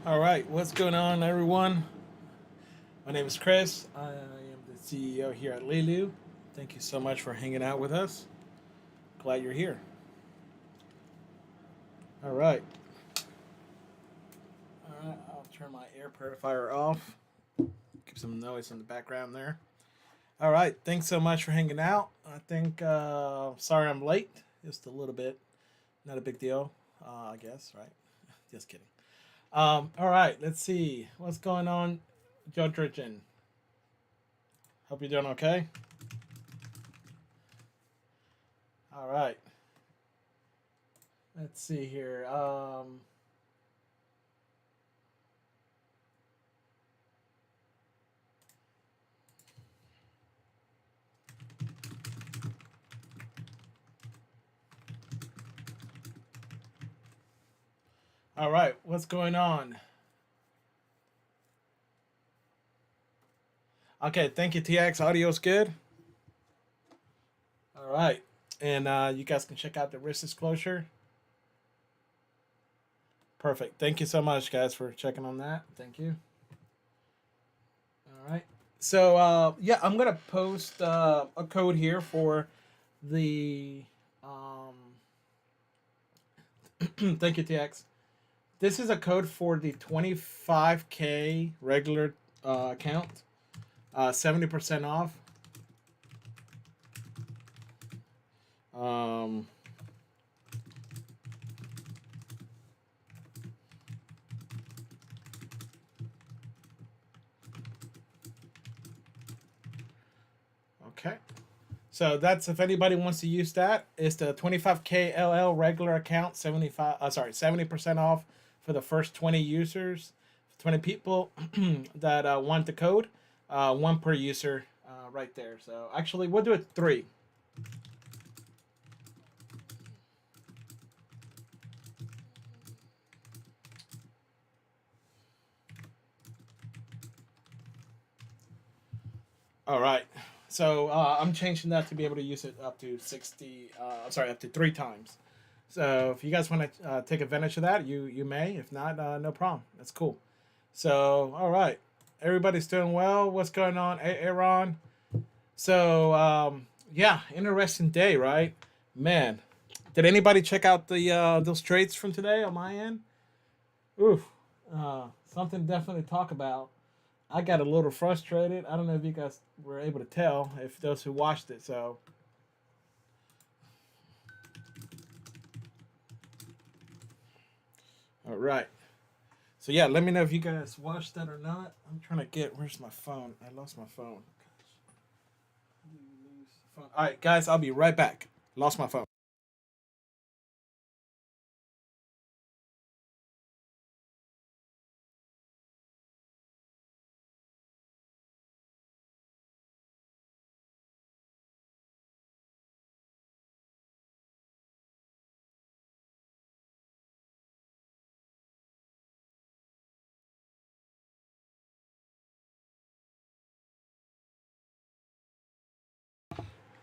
All right, what's going on, everyone? My name is Chris. I am the CEO here at Leeloo. Thank you so much for hanging out with us. Glad you're here. All right. All right, I'll turn my air purifier off. Keep some noise in the background there. All right, thanks so much for hanging out. I think, sorry I'm late. Just a little bit. Not a big deal, I guess, right? Just kidding. All right, let's see. What's going on, Joe Drichin? Hope you're doing okay. All right. Let's see here. All right. What's going on? Okay. Thank you, TX. Audio's good. All right. And you guys can check out the risk disclosure. Perfect. Thank you so much, guys, for checking on that. Thank you. All right. So, yeah, I'm going to post a code here for the. Thank you, TX. This is a code for the 25K regular account, 70% off. Um, okay. So that's if anybody wants to use that. It's the 25K LL regular account, 70% off for the first 20 users, 20 people that want the code, one per user right there. So actually, we'll do it three. All right. So I'm changing that to be able to use it up to 60. Up to three times. So if you guys want to take advantage of that, you may. If not, no problem. That's cool. So all right, everybody's doing well. What's going on, Aaron? So yeah, interesting day, right? Man, did anybody check out the those trades from today on my end? Oof, something definitely to talk about. I got a little frustrated. I don't know if you guys were able to tell, if those who watched it. So, all right. So yeah, let me know if you guys watched that or not. I'm trying to get. Where's my phone? I lost my phone. All right, guys, I'll be right back. Lost my phone.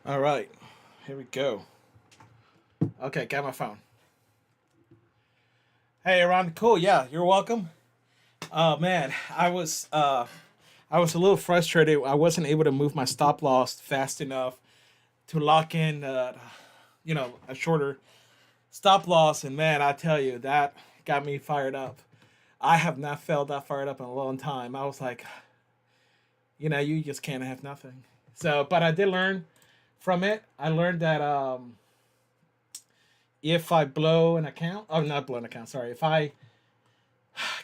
All right, here we go. Okay, got my phone. Hey, Ron. Cool. Yeah, you're welcome. Man, I was a little frustrated. I wasn't able to move my stop loss fast enough to lock in, a shorter stop loss. And man, I tell you, that got me fired up. I have not felt that fired up in a long time. I was like, you just can't have nothing. So, but I did learn from it. I learned that if I blow an account, oh, not blow an account, sorry. If I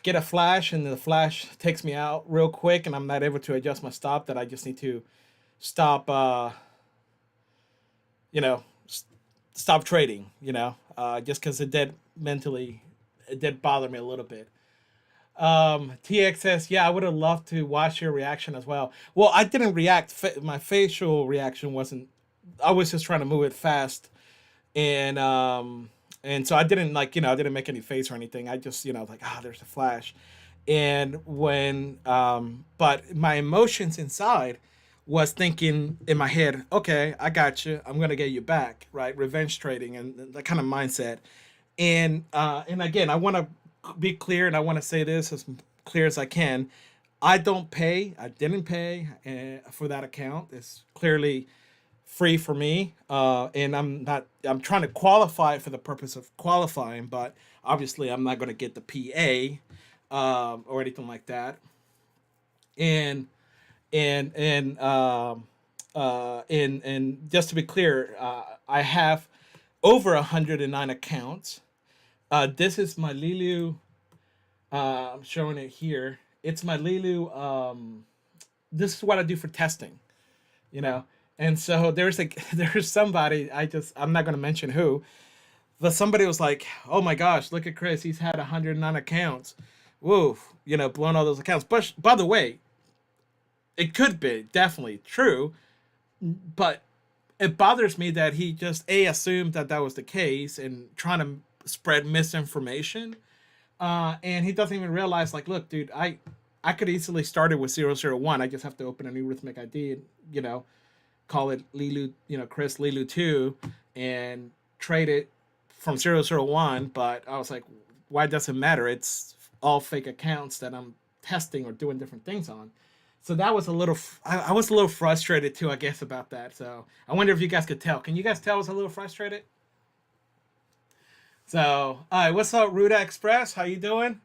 get a flash and the flash takes me out real quick and I'm not able to adjust my stop, that I just need to stop, you know, stop trading, just because it did bother me a little bit. TX says, yeah, I would have loved to watch your reaction as well. Well, I didn't react. My facial reaction wasn't, I was just trying to move it fast. And so I didn't I didn't make any face or anything. I just, like, there's a flash. And but my emotions inside was thinking in my head, okay, I got you. I'm going to get you back, right? Revenge trading and that kind of mindset. And again, I want to be clear, and I want to say this as clear as I can. I don't pay. I didn't pay for that account. It's clearly free for me, and I'm not. I'm trying to qualify it for the purpose of qualifying, but obviously I'm not going to get the PA or anything like that. And and just to be clear, I have over 109 accounts. This is my Leeloo. I'm showing it here. It's my Leeloo. This is what I do for testing, you know. And so there's there's somebody, I'm not gonna mention who, but somebody was like, "Oh my gosh, look at Chris. He's had 109 accounts. Woo, you know, blown all those accounts." But by the way, it could be definitely true, but it bothers me that he just assumed that that was the case and trying to spread misinformation. And he doesn't even realize, like, look, dude, I could easily start it with 001. I just have to open a new rhythmic ID and, you know, call it Leeloo, you know, Chris Leeloo 2 and trade it from 001. But I was like, why does it matter? It's all fake accounts that I'm testing or doing different things on. So that was a little, I was a little frustrated too, I guess, about that. So I wonder if you guys could tell. Can you guys tell I was a little frustrated? So, all right, what's up, Ruda Express? How you doing?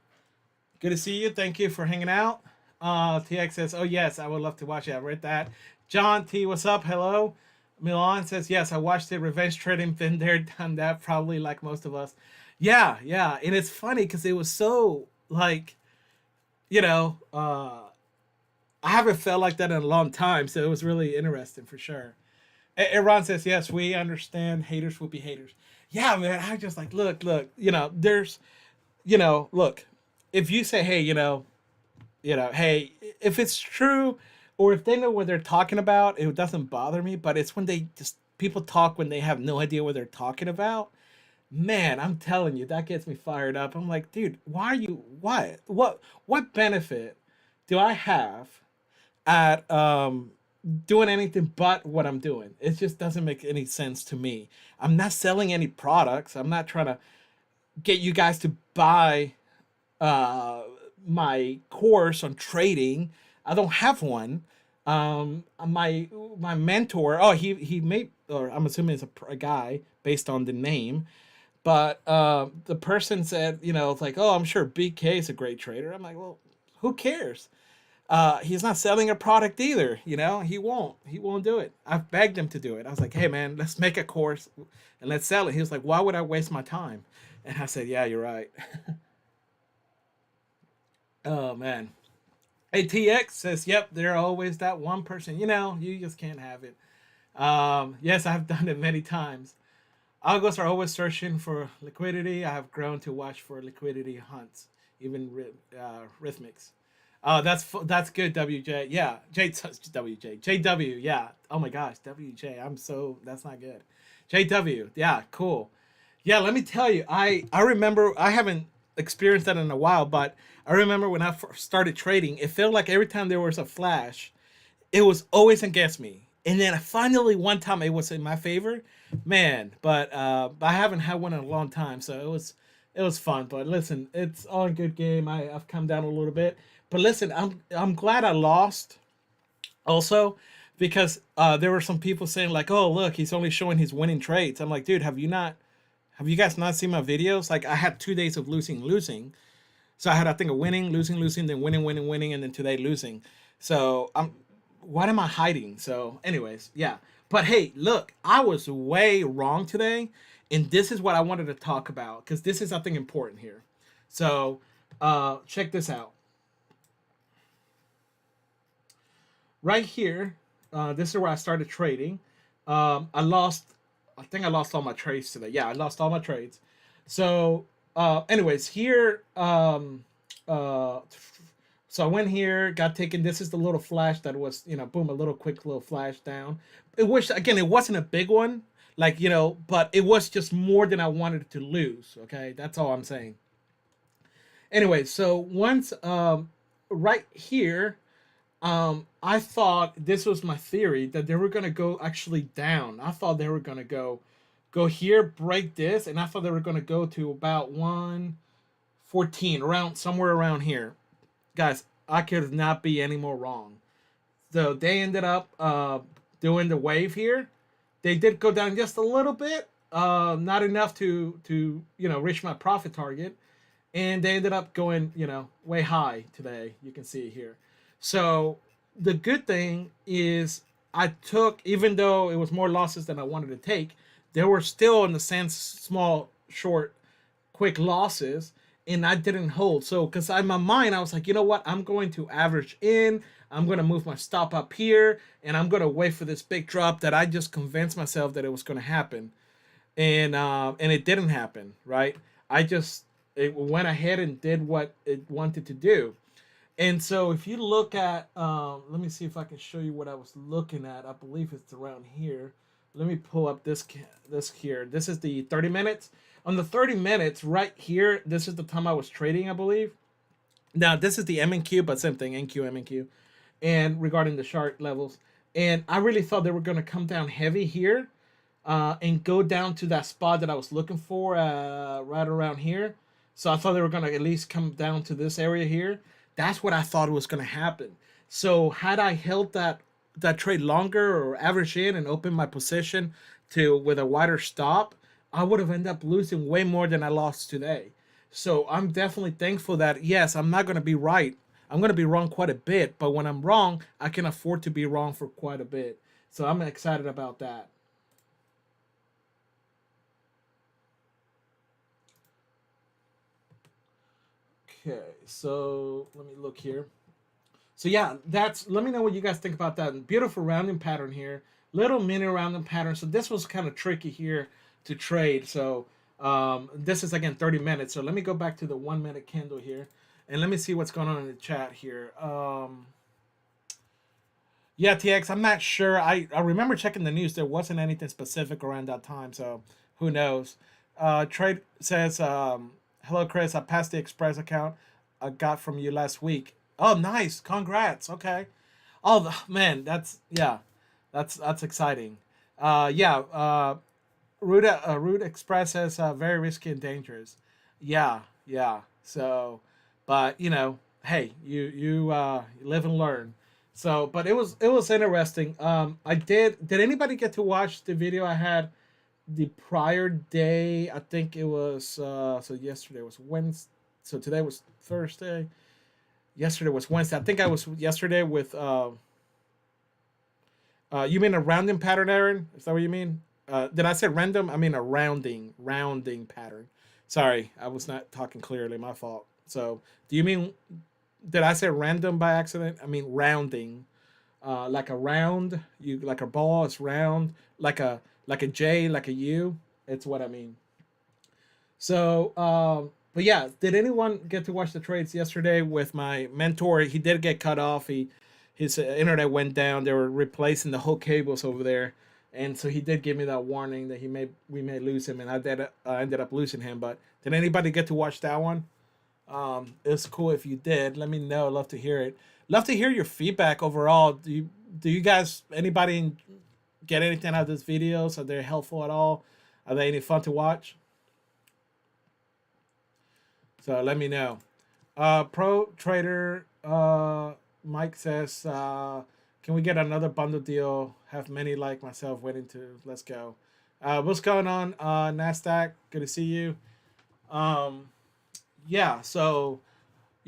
Good to see you. Thank you for hanging out. TX says, oh, yes, I would love to watch it. I read that. John T, what's up? Hello. Milan says, yes, I watched it. Revenge trading, been there, done that, probably like most of us. Yeah, yeah. And it's funny because it was so, like, you know, I haven't felt like that in a long time. So it was really interesting for sure. Iran says, yes, we understand haters will be haters. Yeah, man, I just like, look, you know, there's, you know, look, if you say, hey, hey, if it's true or if they know what they're talking about, it doesn't bother me. But it's when they just, people talk when they have no idea what they're talking about. Man, I'm telling you, that gets me fired up. I'm like, dude, why are you, why? What benefit do I have at doing anything but what I'm doing? It just doesn't make any sense to me. I'm not selling any products. I'm not trying to get you guys to buy my course on trading. I don't have one. My mentor, oh, he made, or I'm assuming it's a guy based on the name, but the person said, you know, it's like, oh, I'm sure BK is a great trader. I'm like, well, who cares? He's not selling a product either. You know, he won't do it. I've begged him to do it. I was like, hey man, let's make a course and let's sell it. He was like, why would I waste my time? And I said, yeah, you're right. Oh man. ATX says, yep, there always that one person. You know, you just can't have it. Yes, I've done it many times. Algos are always searching for liquidity. I have grown to watch for liquidity hunts, even rhythmics. Oh, that's good, WJ. Yeah, WJ, JW. Yeah. Oh my gosh, WJ. That's not good. JW. Yeah, cool. Yeah, let me tell you, I remember, I haven't experienced that in a while, but I remember when I first started trading, it felt like every time there was a flash, it was always against me. And then finally one time it was in my favor, man. But I haven't had one in a long time, so it was fun. But listen, it's all a good game. I've come down a little bit, but listen, I'm glad I lost, also, because there were some people saying like, oh look, he's only showing his winning trades. I'm like, dude, have you guys not seen my videos? Like, I had 2 days of losing. So I had, I think, a winning, losing, then winning, and then today losing. So what am I hiding? So, anyways, yeah. But hey, look, I was way wrong today, and this is what I wanted to talk about because this is, I think, important here. So, check this out. Right here, this is where I started trading. I think I lost all my trades today. Yeah, I lost all my trades. So, anyways, here, so I went here, got taken. This is the little flash that was, boom, a little quick little flash down. It was, again, it wasn't a big one, like, but it was just more than I wanted to lose. Okay, that's all I'm saying. Anyway, so once, right here, I thought this was my theory that they were gonna go actually down. I thought they were gonna go here, break this, and I thought they were gonna go to about 1 14, around somewhere around here. Guys, I could not be any more wrong. So they ended up doing the wave here. They did go down just a little bit, not enough to reach my profit target, and they ended up going way high today. You can see here. So the good thing is I took, even though it was more losses than I wanted to take, there were still in the sense small short quick losses, and I didn't hold. So, because in my mind, I was like, you know what? I'm going to average in. I'm going to move my stop up here, and I'm going to wait for this big drop that I just convinced myself that it was going to happen, and it didn't happen. Right? I just it went ahead and did what it wanted to do. And so, if you look at, let me see if I can show you what I was looking at. I believe it's around here. Let me pull up this here. This is the 30 minutes. On the 30 minutes, right here, this is the time I was trading, I believe. Now, this is the MNQ, but same thing, NQ, MNQ. And regarding the chart levels. And I really thought they were going to come down heavy here and go down to that spot that I was looking for right around here. So I thought they were going to at least come down to this area here. That's what I thought was going to happen. So had I held that trade longer or average in and opened my position to with a wider stop, I would have ended up losing way more than I lost today. So I'm definitely thankful that, yes, I'm not going to be right. I'm going to be wrong quite a bit, but when I'm wrong, I can afford to be wrong for quite a bit. So I'm excited about that. Okay, so let me look here. So yeah, let me know what you guys think about that. Beautiful rounding pattern here. Little mini rounding pattern. So this was kind of tricky here to trade. So this is again 30 minutes. So let me go back to the 1 minute candle here. And let me see what's going on in the chat here. Yeah, TX, I'm not sure. I remember checking the news. There wasn't anything specific around that time. So who knows? Trade says, hello, Chris. I passed the Express account I got from you last week. Oh, nice. Congrats. Okay. Oh, man. That's exciting. Yeah. Root Express says very risky and dangerous. Yeah. Yeah. So, but hey, you live and learn. So, but it was interesting. I did anybody get to watch the video I had the prior day? I think it was so yesterday was Wednesday. So today was Thursday. Yesterday was Wednesday. I think I was yesterday with you mean a rounding pattern, Aaron? Is that what you mean? Did I say random? I mean a rounding pattern. Sorry, I was not talking clearly. My fault. So, do you mean did I say random by accident? I mean rounding. Like a round, you like a ball is round, like a J, like a U. It's what I mean. So, but yeah, did anyone get to watch the trades yesterday with my mentor? He did get cut off. His internet went down. They were replacing the whole cables over there, and so he did give me that warning that we may lose him, and I ended up losing him. But did anybody get to watch that one? It's cool if you did. Let me know. Love to hear it. Love to hear your feedback overall. Do you guys anybody get anything out of these videos? Are they helpful at all? Are they any fun to watch? So let me know. Pro Trader Mike says, can we get another bundle deal? Have many like myself waiting to. Let's go. What's going on, Nasdaq? Good to see you. Yeah. So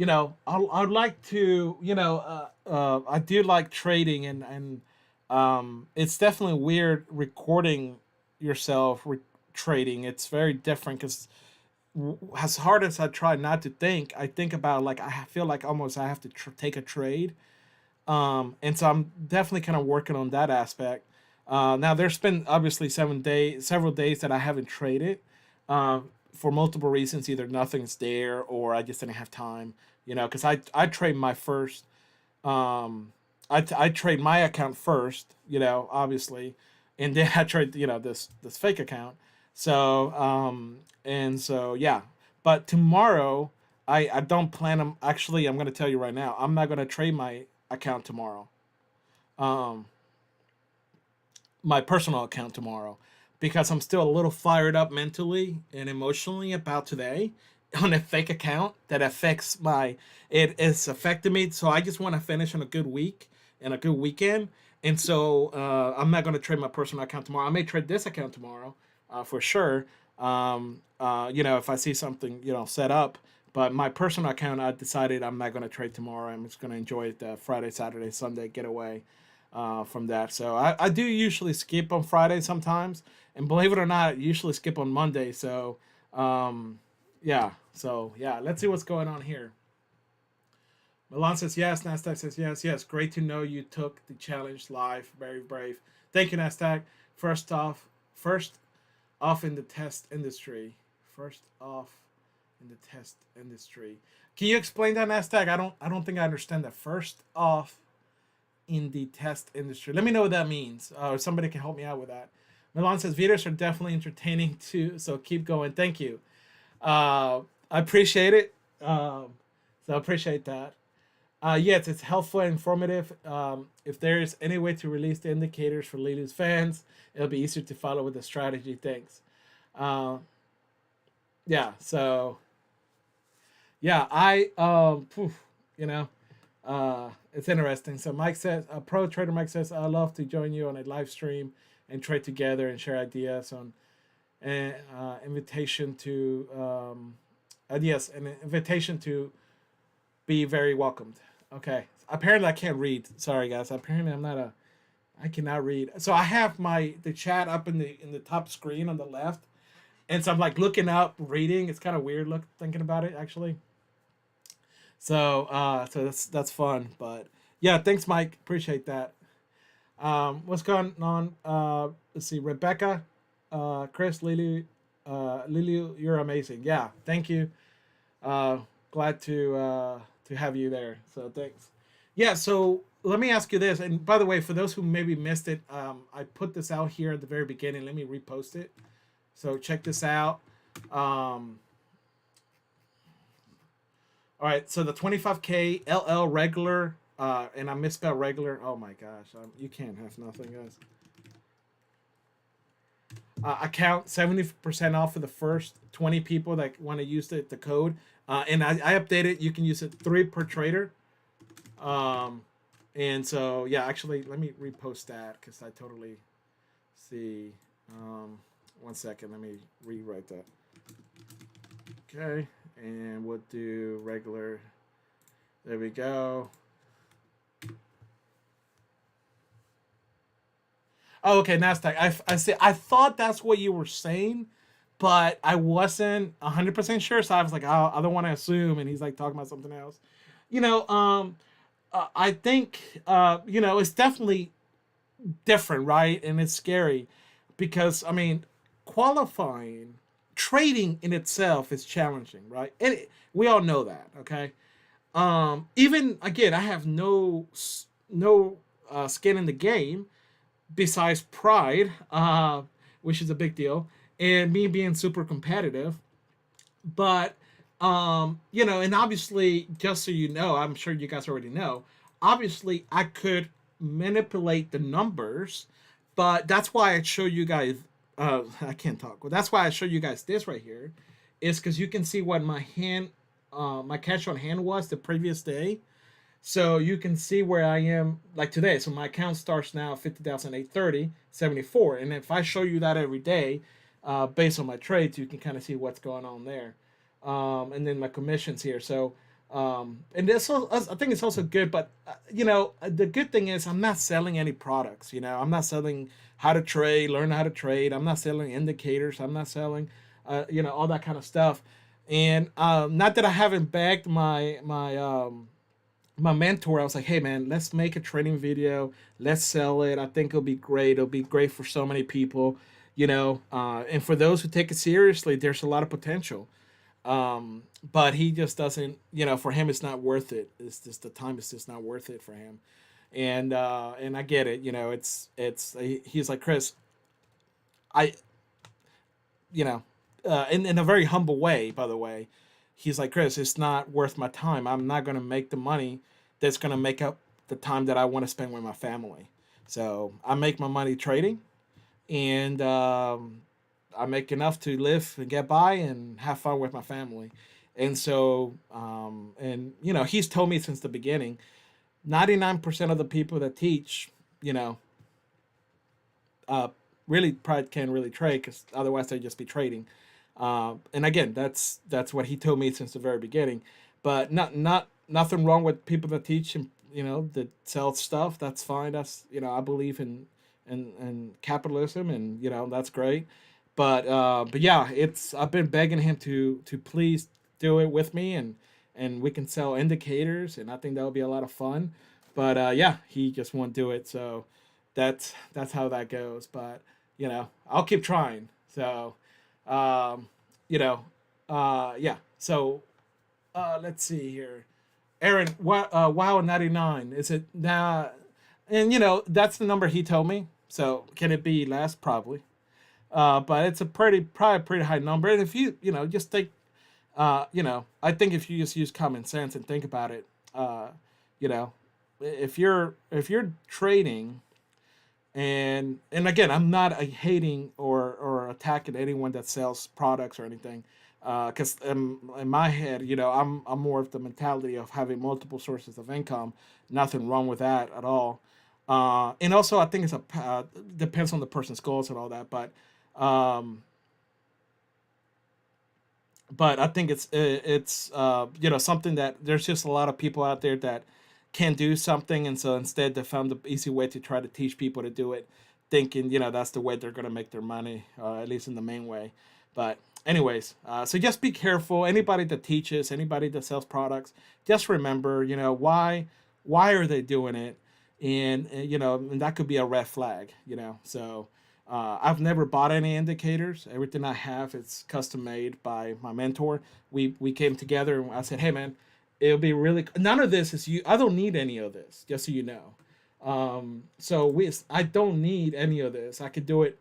I'd like to I do like trading and it's definitely weird recording yourself trading. It's very different because as hard as I try not to think, I think about like I feel like almost I have to take a trade, and so I'm definitely kind of working on that aspect. Now there's been obviously several days that I haven't traded, for multiple reasons. Either nothing's there or I just didn't have time. Because I trade my first, I trade my account first. Obviously, and then I trade this fake account. So and so yeah, but tomorrow I don't plan. Actually, I'm gonna tell you right now, I'm not gonna trade my account tomorrow. Um, my personal account tomorrow because I'm still a little fired up mentally and emotionally about today on a fake account that affects my it is affecting me. So I just want to finish on a good week and a good weekend. And so I'm not going to trade my personal account tomorrow. I may trade this account tomorrow for sure. If I see something set up, but my personal account, I decided I'm not going to trade tomorrow. I'm just going to enjoy the Friday, Saturday, Sunday getaway from that. So I do usually skip on Friday sometimes, and believe it or not, I usually skip on Monday. So um, yeah. So yeah, let's see what's going on here. Milan says yes. Nasdaq says yes. Yes, great to know you took the challenge live. Very brave. Thank you, Nasdaq. First off in the test industry. First off in the test industry. Can you explain that, Nasdaq? I don't think I understand that. First off in the test industry. Let me know what that means. Or somebody can help me out with that. Milan says videos are definitely entertaining too. So keep going. Thank you. I appreciate it. So I appreciate that. Yes, it's helpful and informative. If there is any way to release the indicators for Leeloo's fans, it'll be easier to follow with the strategy. Thanks. Uh, yeah. So yeah, you know, it's interesting. So Mike says, Pro Trader Mike says, I love to join you on a live stream and trade together and share ideas on an invitation to an invitation to be very welcomed. Okay. Apparently I can't read. Sorry guys. Apparently I cannot read. So I have the chat up in the top screen on the left. And so I'm like looking up, reading. It's kind of weird thinking about it actually. So that's fun. But yeah, thanks Mike. Appreciate that. What's going on? Let's see, Rebecca, Chris, Lily, you're amazing. Yeah, thank you. Uh, Glad to have you there. So thanks. Yeah. So let me ask you this. And by the way, for those who maybe missed it, I put this out here at the very beginning. Let me repost it. So check this out. All right. So the 25K LL regular, and I misspelled regular. Oh my gosh, you can't have nothing, guys. Account 70% off for the first 20 people that want to use the code. And I updated. You can use it 3 per trader. Um, and so yeah, actually, let me repost that because I totally see. 1 second, let me rewrite that. Okay, and we'll do regular. There we go. Oh, okay, Nasdaq. I see. I thought that's what you were saying, but I wasn't 100% sure. So I was like, oh, I don't want to assume. And he's like talking about something else. You know, I think it's definitely different, right? And it's scary because I mean, qualifying, trading in itself is challenging, right? And we all know that, okay? Even again, I have no skin in the game besides pride, which is a big deal, and me being super competitive. But and obviously, just so you know, I'm sure you guys already know. Obviously, I could manipulate the numbers, but that's why I show you guys. I can't talk. Well, that's why I show you guys this right here, is because you can see what my cash on hand was the previous day. So you can see where I am like today. So my account starts now at 50,830.74, and if I show you that every day, based on my trades, you can kind of see what's going on there, and then my commissions here. So and this I think it's also good, but the good thing is I'm not selling any products. I'm not selling how to trade, learn how to trade. I'm not selling indicators. I'm not selling, all that kind of stuff. And not that I haven't begged my mentor. I was like, hey man, let's make a trading video. Let's sell it. I think it'll be great. It'll be great for so many people, and for those who take it seriously, there's a lot of potential. But he just doesn't, for him, it's not worth it. It's just the time is just not worth it for him. And I get it. He's like, Chris, I, in a very humble way, by the way, he's like, Chris, it's not worth my time. I'm not going to make the money that's going to make up the time that I want to spend with my family. So I make my money trading, and I make enough to live and get by and have fun with my family. And so, and he's told me since the beginning, 99% of the people that teach, you know, uh, really probably can't really trade because otherwise they'd just be trading. And again, that's what he told me since the very beginning. But nothing wrong with people that teach and that sell stuff. That's fine. That's I believe in capitalism, and that's great. But yeah, it's I've been begging him to please do it with me, and we can sell indicators, and I think that would be a lot of fun. But yeah, he just won't do it. So that's how that goes. But I'll keep trying. So um, you know, yeah. So let's see here. Aaron, wow, 99. Is it now? And that's the number he told me. So can it be less? Probably. But it's probably a pretty high number. And if just think, I think if you just use common sense and think about it, you know, if you're trading, and again, I'm not hating or attacking anyone that sells products or anything, because in my head, I'm more of the mentality of having multiple sources of income. Nothing wrong with that at all. And also, I think depends on the person's goals and all that, um, but I think it's something that there's just a lot of people out there that can do something, and so instead they found the easy way to try to teach people to do it, thinking that's the way they're gonna make their money, at least in the main way. But anyways, so just be careful. Anybody that teaches, anybody that sells products, just remember, why are they doing it, and that could be a red flag. So I've never bought any indicators. Everything I have is custom made by my mentor. We came together and I said, "Hey, man, it'll be really none of this is you. I don't need any of this, just so you know. I don't need any of this. I could do it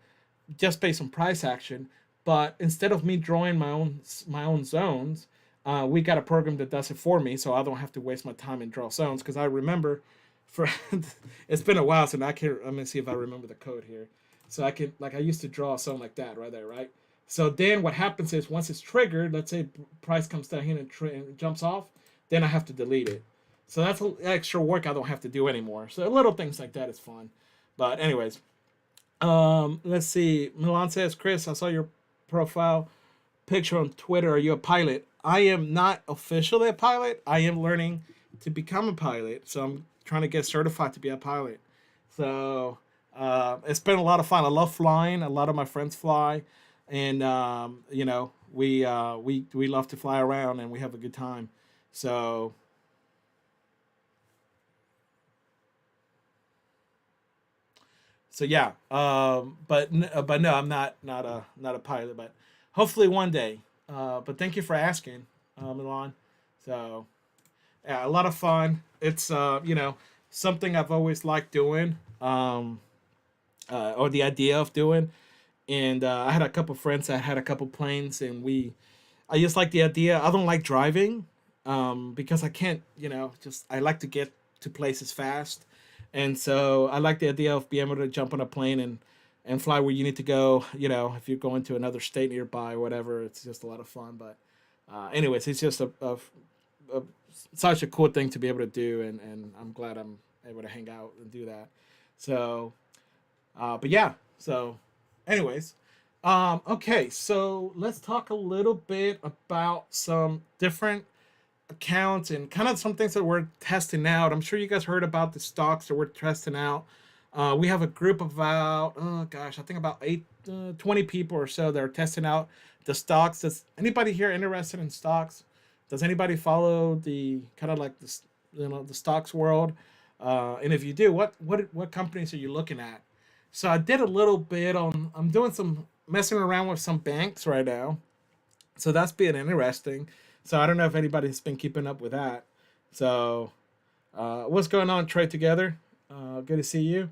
just based on price action. But instead of me drawing my own zones, we got a program that does it for me, so I don't have to waste my time and draw zones. Because I remember, for it's been a while, so I can't. Let me see if I remember the code here. So I used to draw a zone like that right there, right? So then what happens is once it's triggered, let's say price comes down here and jumps off, then I have to delete it. So that's extra work I don't have to do anymore. So little things like that is fun. But anyways, let's see. Milan says, Chris, I saw your profile picture on Twitter. Are you a pilot? I am not officially a pilot. I am learning to become a pilot. So I'm trying to get certified to be a pilot. So it's been a lot of fun. I love flying. A lot of my friends fly, and we love to fly around and we have a good time. So yeah. But no, I'm not a pilot. But hopefully one day. But thank you for asking, Milan. So yeah, a lot of fun. It's something I've always liked doing. Or the idea of doing. And I had a couple friends that had a couple planes, and I just like the idea. I don't like driving, because I can't, just I like to get to places fast, and so I like the idea of being able to jump on a plane and fly where you need to go. If you're going to another state nearby or whatever, it's just a lot of fun. But anyways, it's just a such a cool thing to be able to do, and I'm glad I'm able to hang out and do that. So, but yeah, so anyways, okay, so let's talk a little bit about some different accounts and kind of some things that we're testing out. I'm sure you guys heard about the stocks that we're testing out. We have a group of about, oh gosh, I think about 20 people or so that are testing out the stocks. Does anybody here interested in stocks? Does anybody follow the kind of like this, the stocks world? And if you do, what companies are you looking at? So I did a little bit on. I'm doing some messing around with some banks right now. So that's been interesting. So I don't know if anybody's been keeping up with that. So what's going on? Trade together. Good to see you.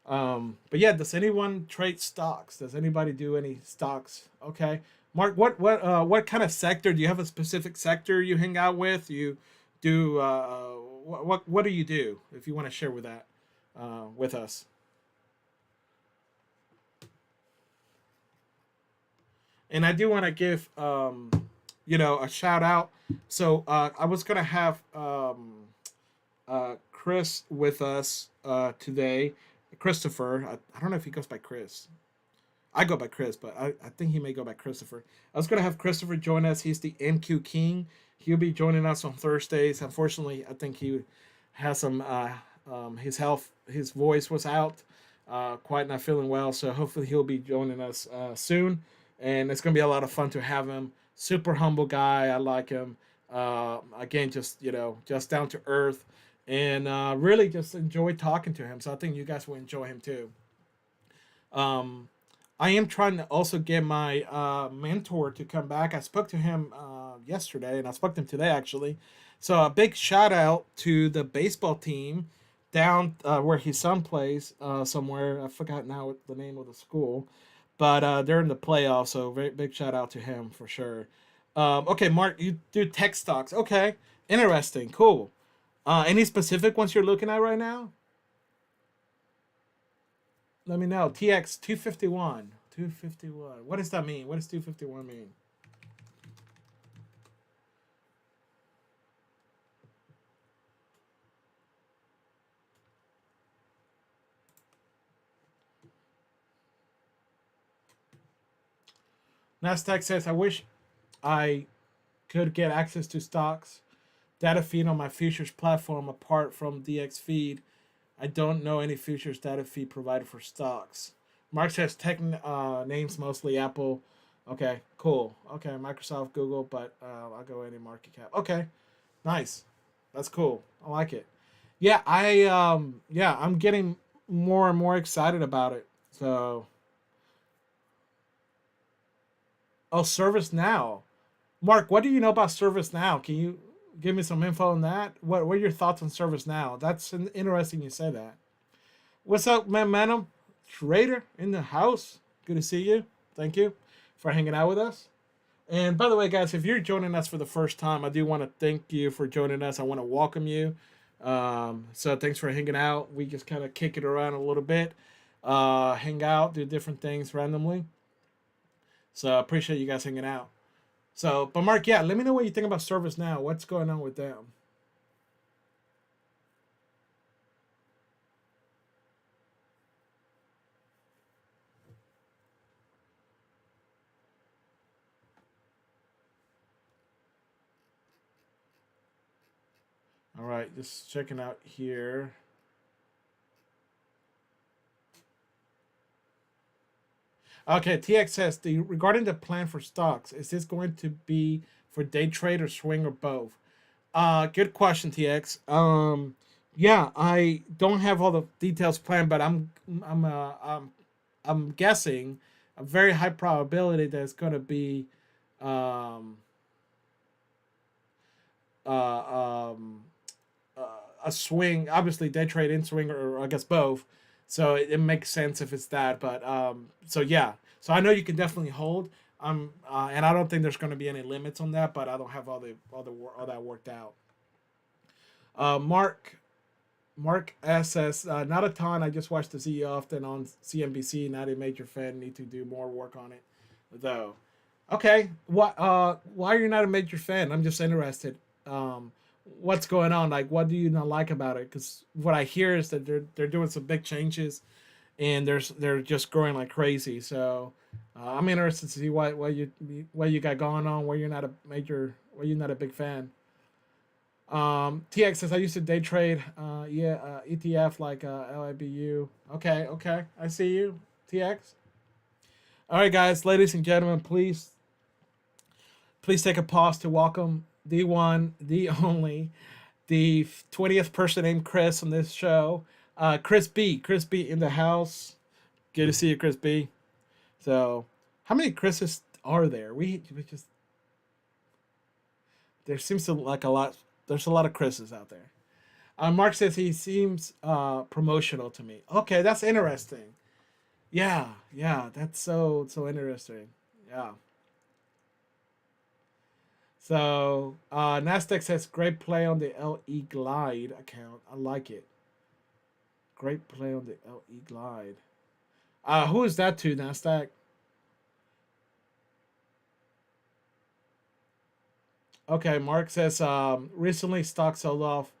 But yeah, does anyone trade stocks? Does anybody do any stocks? Okay, Mark, what kind of sector do you have? A specific sector you hang out with? You do what do you do? If you want to share with that with us. And I do want to give a shout out. So I was gonna have Chris with us today. Christopher. I don't know if he goes by Chris. I go by Chris, but I think he may go by Christopher. I was gonna have Christopher join us. He's the NQ King. He'll be joining us on Thursdays. Unfortunately, I think he has some his health, his voice was out, quite not feeling well. So hopefully he'll be joining us soon, and it's gonna be a lot of fun to have him. Super humble guy. I like him. Again, just just down to earth, and really just enjoy talking to him. So I think you guys will enjoy him too. Um, I am trying to also get my mentor to come back. I spoke to him yesterday, and I spoke to him today actually. So a big shout out to the baseball team down where his son plays somewhere. I forgot now what the name of the school, but they're in the playoffs. So very big shout out to him for sure. Okay, Mark, you do tech stocks. Okay, interesting, cool. Any specific ones you're looking at right now? Let me know. TX 251. 251. What does that mean? What does 251 mean? Nasdaq says, I wish I could get access to stocks data feed on my futures platform apart from DX feed. I don't know any futures data feed provided for stocks. Mark says tech names mostly Apple. Okay, cool. Okay, Microsoft, Google, but I'll go any market cap. Okay, nice. That's cool. I like it. Yeah, I'm getting more and more excited about it. So, oh, ServiceNow. Mark, what do you know about ServiceNow? Can you give me some info on that? What are your thoughts on ServiceNow? That's interesting you say that. What's up, man, Manum? Trader in the house. Good to see you. Thank you for hanging out with us. And by the way, guys, if you're joining us for the first time, I do want to thank you for joining us. I want to welcome you. So thanks for hanging out. We just kind of kick it around a little bit, hang out, do different things randomly. So I appreciate you guys hanging out. So, but Mark, yeah, let me know what you think about ServiceNow. What's going on with them? All right, just checking out here. Okay, TX says regarding the plan for stocks, is this going to be for day trade or swing or both? Good question, TX. Yeah, I don't have all the details planned, but I'm guessing a very high probability that it's going to be um, uh, um, a swing. Obviously, day trade and swing, or I guess both. So it makes sense if it's that. But so yeah. So I know you can definitely hold. And I don't think there's going to be any limits on that. But I don't have all that worked out. Mark says, not a ton. I just watch the Z often on CNBC. Not a major fan. Need to do more work on it, though. Okay, what? Why are you not a major fan? I'm just interested. What's going on? Like, what do you not like about it? Because what I hear is that they're doing some big changes, and they're just growing like crazy. So I'm interested to see what you got going on. Why you're not a big fan. TX says I used to day trade. ETF like LIBU. Okay, okay, I see you, TX. All right, guys, ladies and gentlemen, please take a pause to welcome the one, the only, the 20th person named Chris on this show. Chris B in the house. Good to see you, Chris B. So, how many Chris's are there? We just there seems to like a lot. There's a lot of Chris's out there. Mark says he seems promotional to me. Okay, that's interesting. Yeah, yeah, that's so interesting. Yeah. So Nasdaq says great play on the LE Glide account. I like it. Great play on the LE Glide. Who is that to Nasdaq? Okay, Mark says recently stock sold off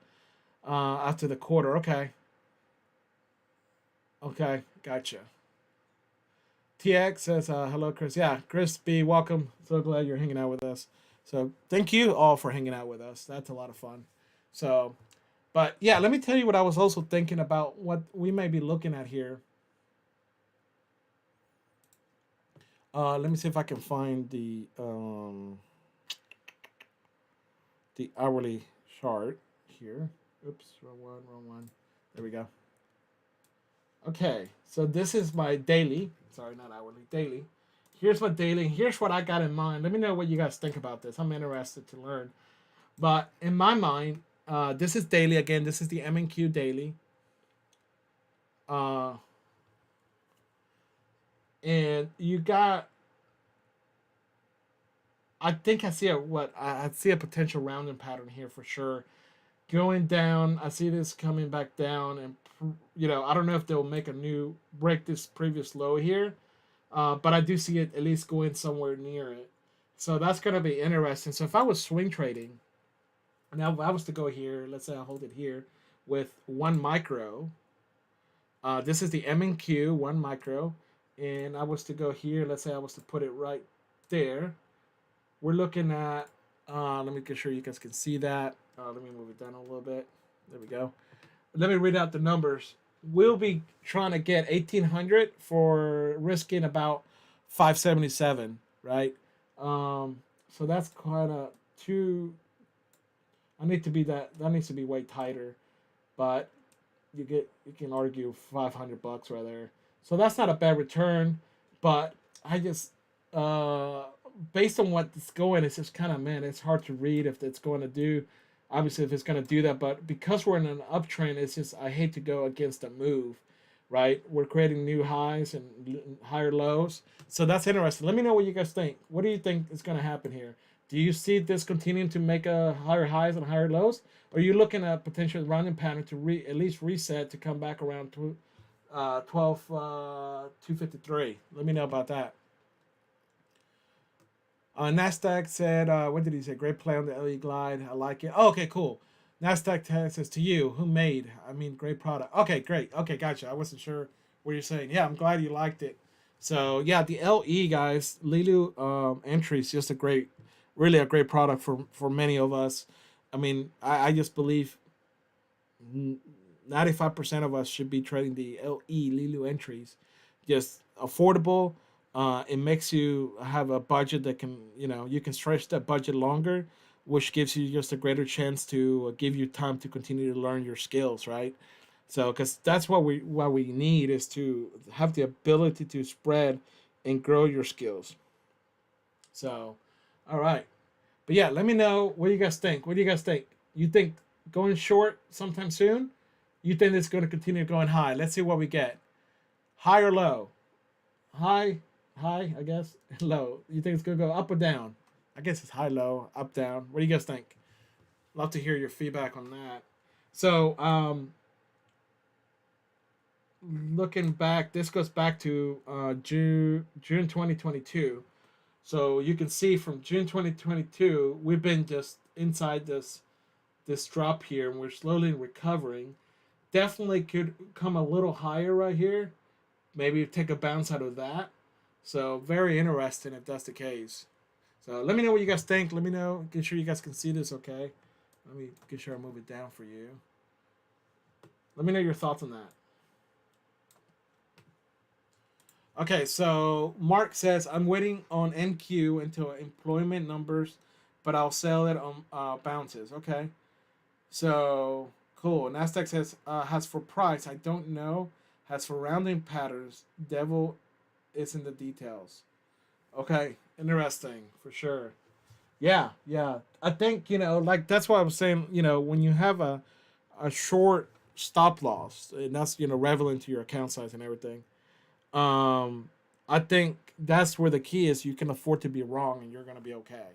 after the quarter. Okay, okay, gotcha. TX says hello, Chris. Yeah, Chris B, welcome. So glad you're hanging out with us. So thank you all for hanging out with us. That's a lot of fun. So, but yeah, let me tell you what I was also thinking about what we may be looking at here. Let me see if I can find the hourly chart here. Oops, wrong one, wrong one. There we go. Okay, so this is my daily. Sorry, not hourly, daily. Here's my daily. Here's what I got in mind. Let me know what you guys think about this. I'm interested to learn. But in my mind, this is daily. Again, this is the M&Q daily. Uh, and you got, I think I see I see a potential rounding pattern here for sure. Going down, I see this coming back down, and I don't know if they'll make a new break this previous low here, but I do see it at least going somewhere near it. So that's gonna be interesting. So if I was swing trading, now if I was to go here, let's say I hold it here with 1 micro. This is the M&Q 1 micro, and I was to go here. Let's say I was to put it right there. We're looking at. Let me make sure you guys can see that. Let me move it down a little bit. There we go. Let me read out the numbers. We'll be trying to get 1800 for risking about 577, right? So that's kind of too. I need to be that needs to be way tighter, but you can argue $500 right there. So that's not a bad return, but I just based on what it's going, it's just kind of man, it's hard to read if it's going to do. Obviously, if it's going to do that, but because we're in an uptrend, it's just I hate to go against a move, right? We're creating new highs and higher lows, so that's interesting. Let me know what you guys think. What do you think is going to happen here? Do you see this continuing to make a higher highs and higher lows? Or are you looking at potential rounding pattern to at least reset to come back around to 253? Let me know about that. Nasdaq said, what did he say? Great play on the LE Glide. I like it. Oh, okay, cool. Nasdaq says to you, who made? I mean, great product. Okay, great. Okay, gotcha. I wasn't sure what you're saying. Yeah, I'm glad you liked it. So yeah, the LE guys, Leeloo entry is just really a great product for many of us. I mean, I just believe 95% of us should be trading the LE Leeloo entries. Just affordable. It makes you have a budget that can, you can stretch that budget longer, which gives you just a greater chance to give you time to continue to learn your skills, right? So, because that's what we need is to have the ability to spread and grow your skills. So, all right, but yeah, let me know what you guys think. What do you guys think? You think going short sometime soon? You think it's going to continue going high? Let's see what we get. High or low? High, high, I guess. Low. You think it's gonna go up or down? I guess it's high, low, up, down. What do you guys think? Love to hear your feedback on that. So, looking back, this goes back to June 2022. So you can see from June 2022, we've been just inside this drop here, and we're slowly recovering. Definitely could come a little higher right here. Maybe take a bounce out of that. So very interesting if that's the case. So let me know what you guys think. Let me know. Get sure you guys can see this. Okay. Let me get sure I move it down for you. Let me know your thoughts on that. Okay, so Mark says I'm waiting on NQ until employment numbers, but I'll sell it on bounces. Okay, so cool. Nasdaq says has for price. I don't know. Has for rounding patterns. Devil is in the details. Okay, interesting for sure. Yeah, yeah. I think like that's why I was saying. When you have a short stop loss, and that's relevant to your account size and everything. I think that's where the key is. You can afford to be wrong, and you're gonna be okay.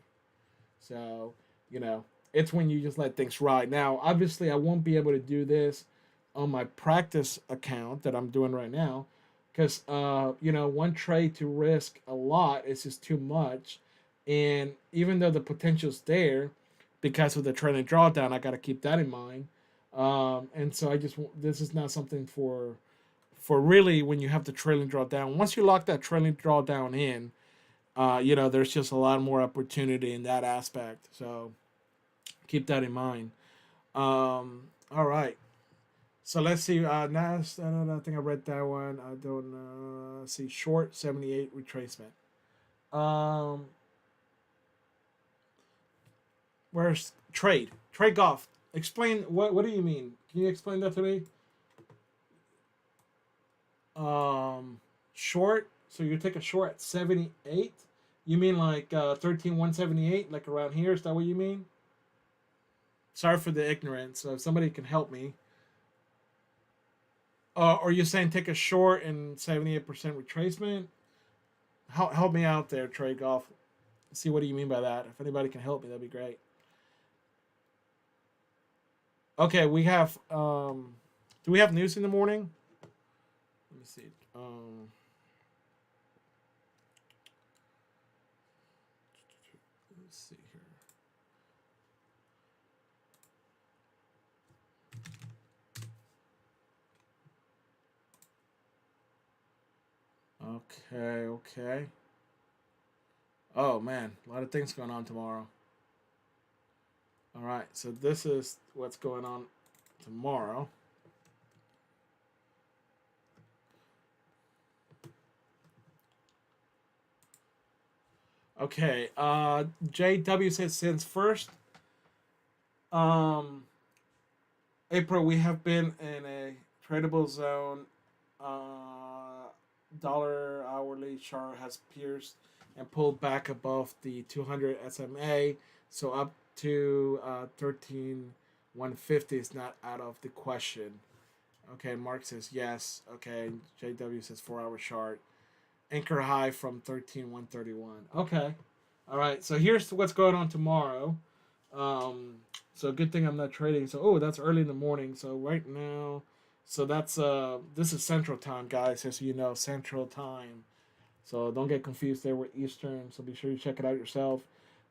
So, you know, it's when you just let things ride. Now, obviously, I won't be able to do this on my practice account that I'm doing right now because, one trade to risk a lot is just too much. And even though the potential's there, because of the trailing drawdown. I got to keep that in mind. And so this is not something for really when you have the trailing drawdown. Once you lock that trailing drawdown in, there's just a lot more opportunity in that aspect. So keep that in mind. All right. So let's see. Nas, I don't know. I think I read that one. I don't see short 78 retracement. Um, where's trade? Trade golf. Explain what do you mean? Can you explain that to me? Short. So you take a short at 78. You mean like 13,178, like around here? Is that what you mean? Sorry for the ignorance. So if somebody can help me. Or you saying take a short and 78% retracement? Help me out there, Trade Golf. See what do you mean by that? If anybody can help me, that'd be great. Okay, we have. Do we have news in the morning? Let me see. Let's see here. Okay, okay. Oh man, a lot of things going on tomorrow. All right, so this is what's going on tomorrow. Okay, JW says since first um April we have been in a tradable zone. Dollar hourly chart has pierced and pulled back above the 200 SMA, so up to 13,150 is not out of the question. Okay, Mark says yes. Okay, JW says 4 hour chart. Anchor high from 13,131. Okay. All right. So here's what's going on tomorrow. So good thing I'm not trading. So that's early in the morning. So right now, so that's this is Central Time, guys. Just so you know, Central Time. So don't get confused there with Eastern. So be sure you check it out yourself.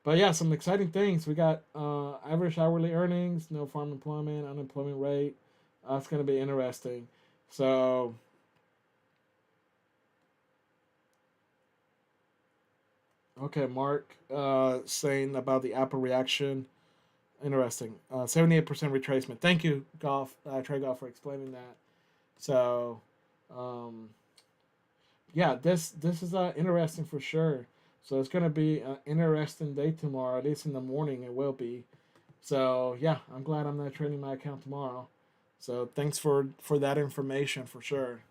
But yeah, some exciting things. We got average hourly earnings, no farm employment, unemployment rate. It's gonna be interesting. So okay, Mark, saying about the Apple reaction. Interesting. 78% retracement. Thank you, Trey Golf, for explaining that. So, um, yeah, this is interesting for sure. So it's gonna be an interesting day tomorrow. At least in the morning, it will be. So yeah, I'm glad I'm not trading my account tomorrow. So thanks for that information for sure.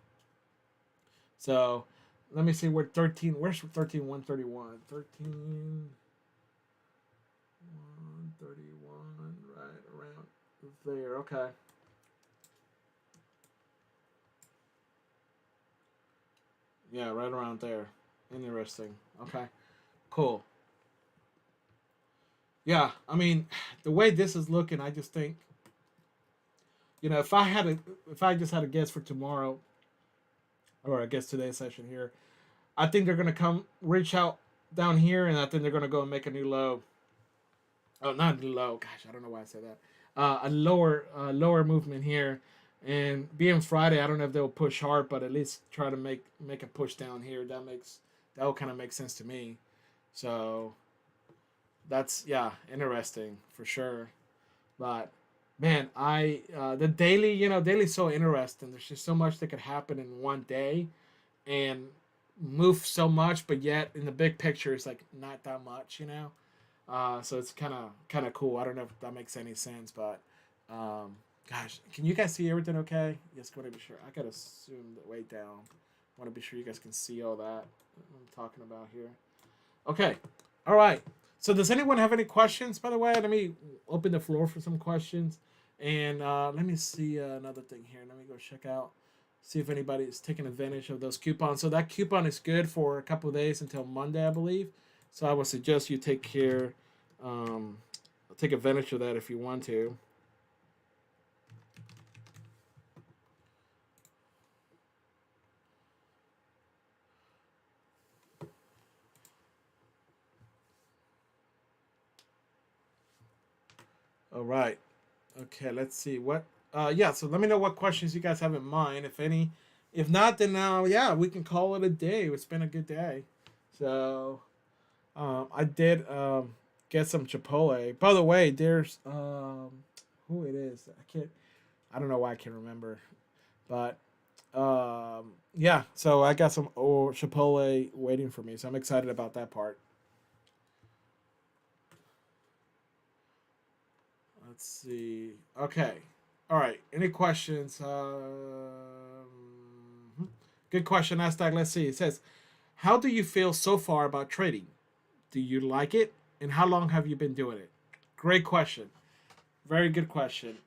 So let me see where 13. Where's 13,131? 13,131. Right around there. Okay. Yeah, right around there. Interesting. Okay. Cool. Yeah, I mean, the way this is looking, I just think, if I just had a guess for tomorrow, or I guess today's session here, I think they're gonna come reach out down here, and I think they're gonna go and make a new low. Oh, not a new low. Gosh, I don't know why I said that. A lower movement here, and being Friday, I don't know if they'll push hard, but at least try to make a push down here. That will kind of make sense to me. So that's yeah, interesting for sure. But man, I the daily, daily's so interesting. There's just so much that could happen in one day, and move so much, but yet in the big picture, it's like not that much. So it's kind of cool. I don't know if that makes any sense, but gosh, can you guys see everything okay? Yes, want to be sure. I gotta zoom the way down. Want to be sure you guys can see all that I'm talking about here. Okay, all right. So does anyone have any questions? By the way, let me open the floor for some questions, and let me see another thing here. Let me go check out. See if anybody is taking advantage of those coupons. So that coupon is good for a couple of days until Monday, I believe. So I would suggest you um, take advantage of that if you want to. All right. Okay, let's see what. Yeah. So let me know what questions you guys have in mind, if any. If not, then yeah, we can call it a day. It's been a good day. So I did get some Chipotle. By the way, there's who it is. I can't. I don't know why I can't remember, but yeah. So I got some Chipotle waiting for me. So I'm excited about that part. Let's see. Okay. All right. Any questions? Good question, Nasdaq. Let's see. It says, "How do you feel so far about trading? Do you like it, and how long have you been doing it?" Great question. Very good question.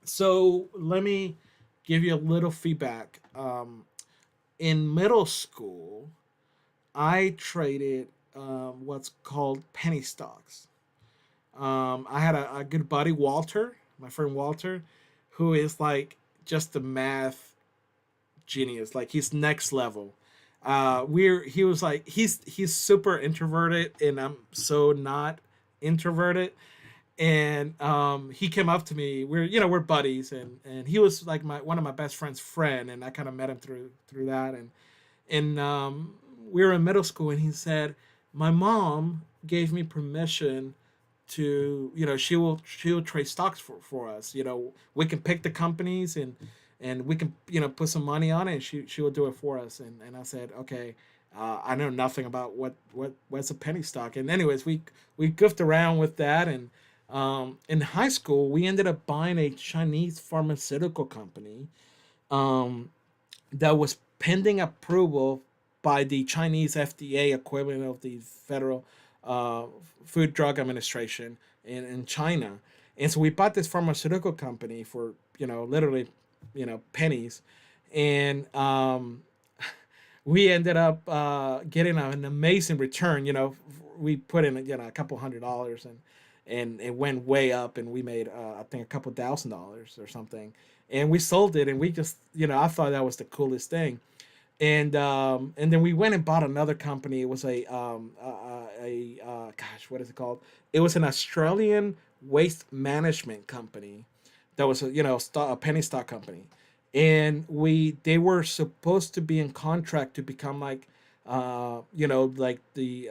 So let me give you a little feedback. In middle school, I traded what's called penny stocks. I had a good buddy, Walter, my friend Walter, who is like just a math genius. Like he's next level. He was like he's super introverted, and I'm so not introverted. And he came up to me. We're buddies, and he was like my one of my best friend's friend, and I kind of met him through that. And we were in middle school, and he said, "My mom gave me permission to she'll trade stocks for us. We can pick the companies, and we can put some money on it, and she will do it for us." And I said, "Okay." I know nothing about what's a penny stock. And anyways, we goofed around with that. And in high school, we ended up buying a Chinese pharmaceutical company um, that was pending approval by the Chinese FDA, equivalent of the Federal uh, Food Drug Administration in China. And so we bought this pharmaceutical company for literally pennies. And we ended up getting an amazing return. We put in a couple $100, and it went way up, and we made I think a couple $1,000 or something. And we sold it, and we just I thought that was the coolest thing. And then we went and bought another company. It was a gosh, what is it called? It was an Australian waste management company that was a penny stock company. And they were supposed to be in contract to become like like the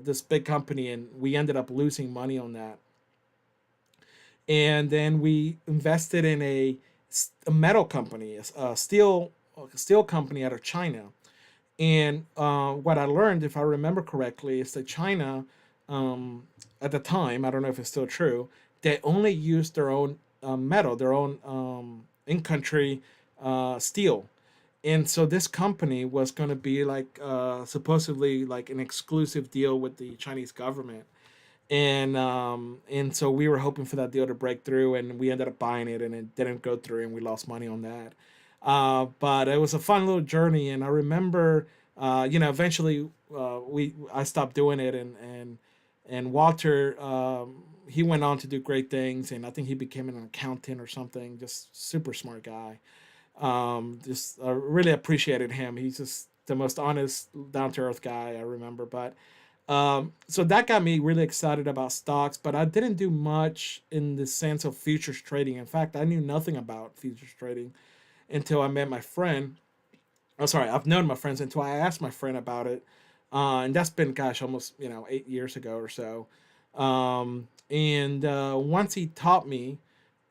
this big company, and we ended up losing money on that. And then we invested in a metal company, a steel company out of China. And what I learned, if I remember correctly, is that China, at the time, I don't know if it's still true, they only used their own metal, their own in-country steel. And so this company was going to be like supposedly like an exclusive deal with the Chinese government. And so we were hoping for that deal to break through, and we ended up buying it, and it didn't go through, and we lost money on that. But it was a fun little journey, and I remember, eventually, we I stopped doing it, and Walter, he went on to do great things, and I think he became an accountant or something. Just super smart guy. Just really appreciated him. He's just the most honest, down to earth guy I remember. But so that got me really excited about stocks, but I didn't do much in the sense of futures trading. In fact, I knew nothing about futures trading until I met my friend. Oh, sorry, I've known my friends until I asked my friend about it, and that's been, gosh, almost 8 years ago or so. And once he taught me,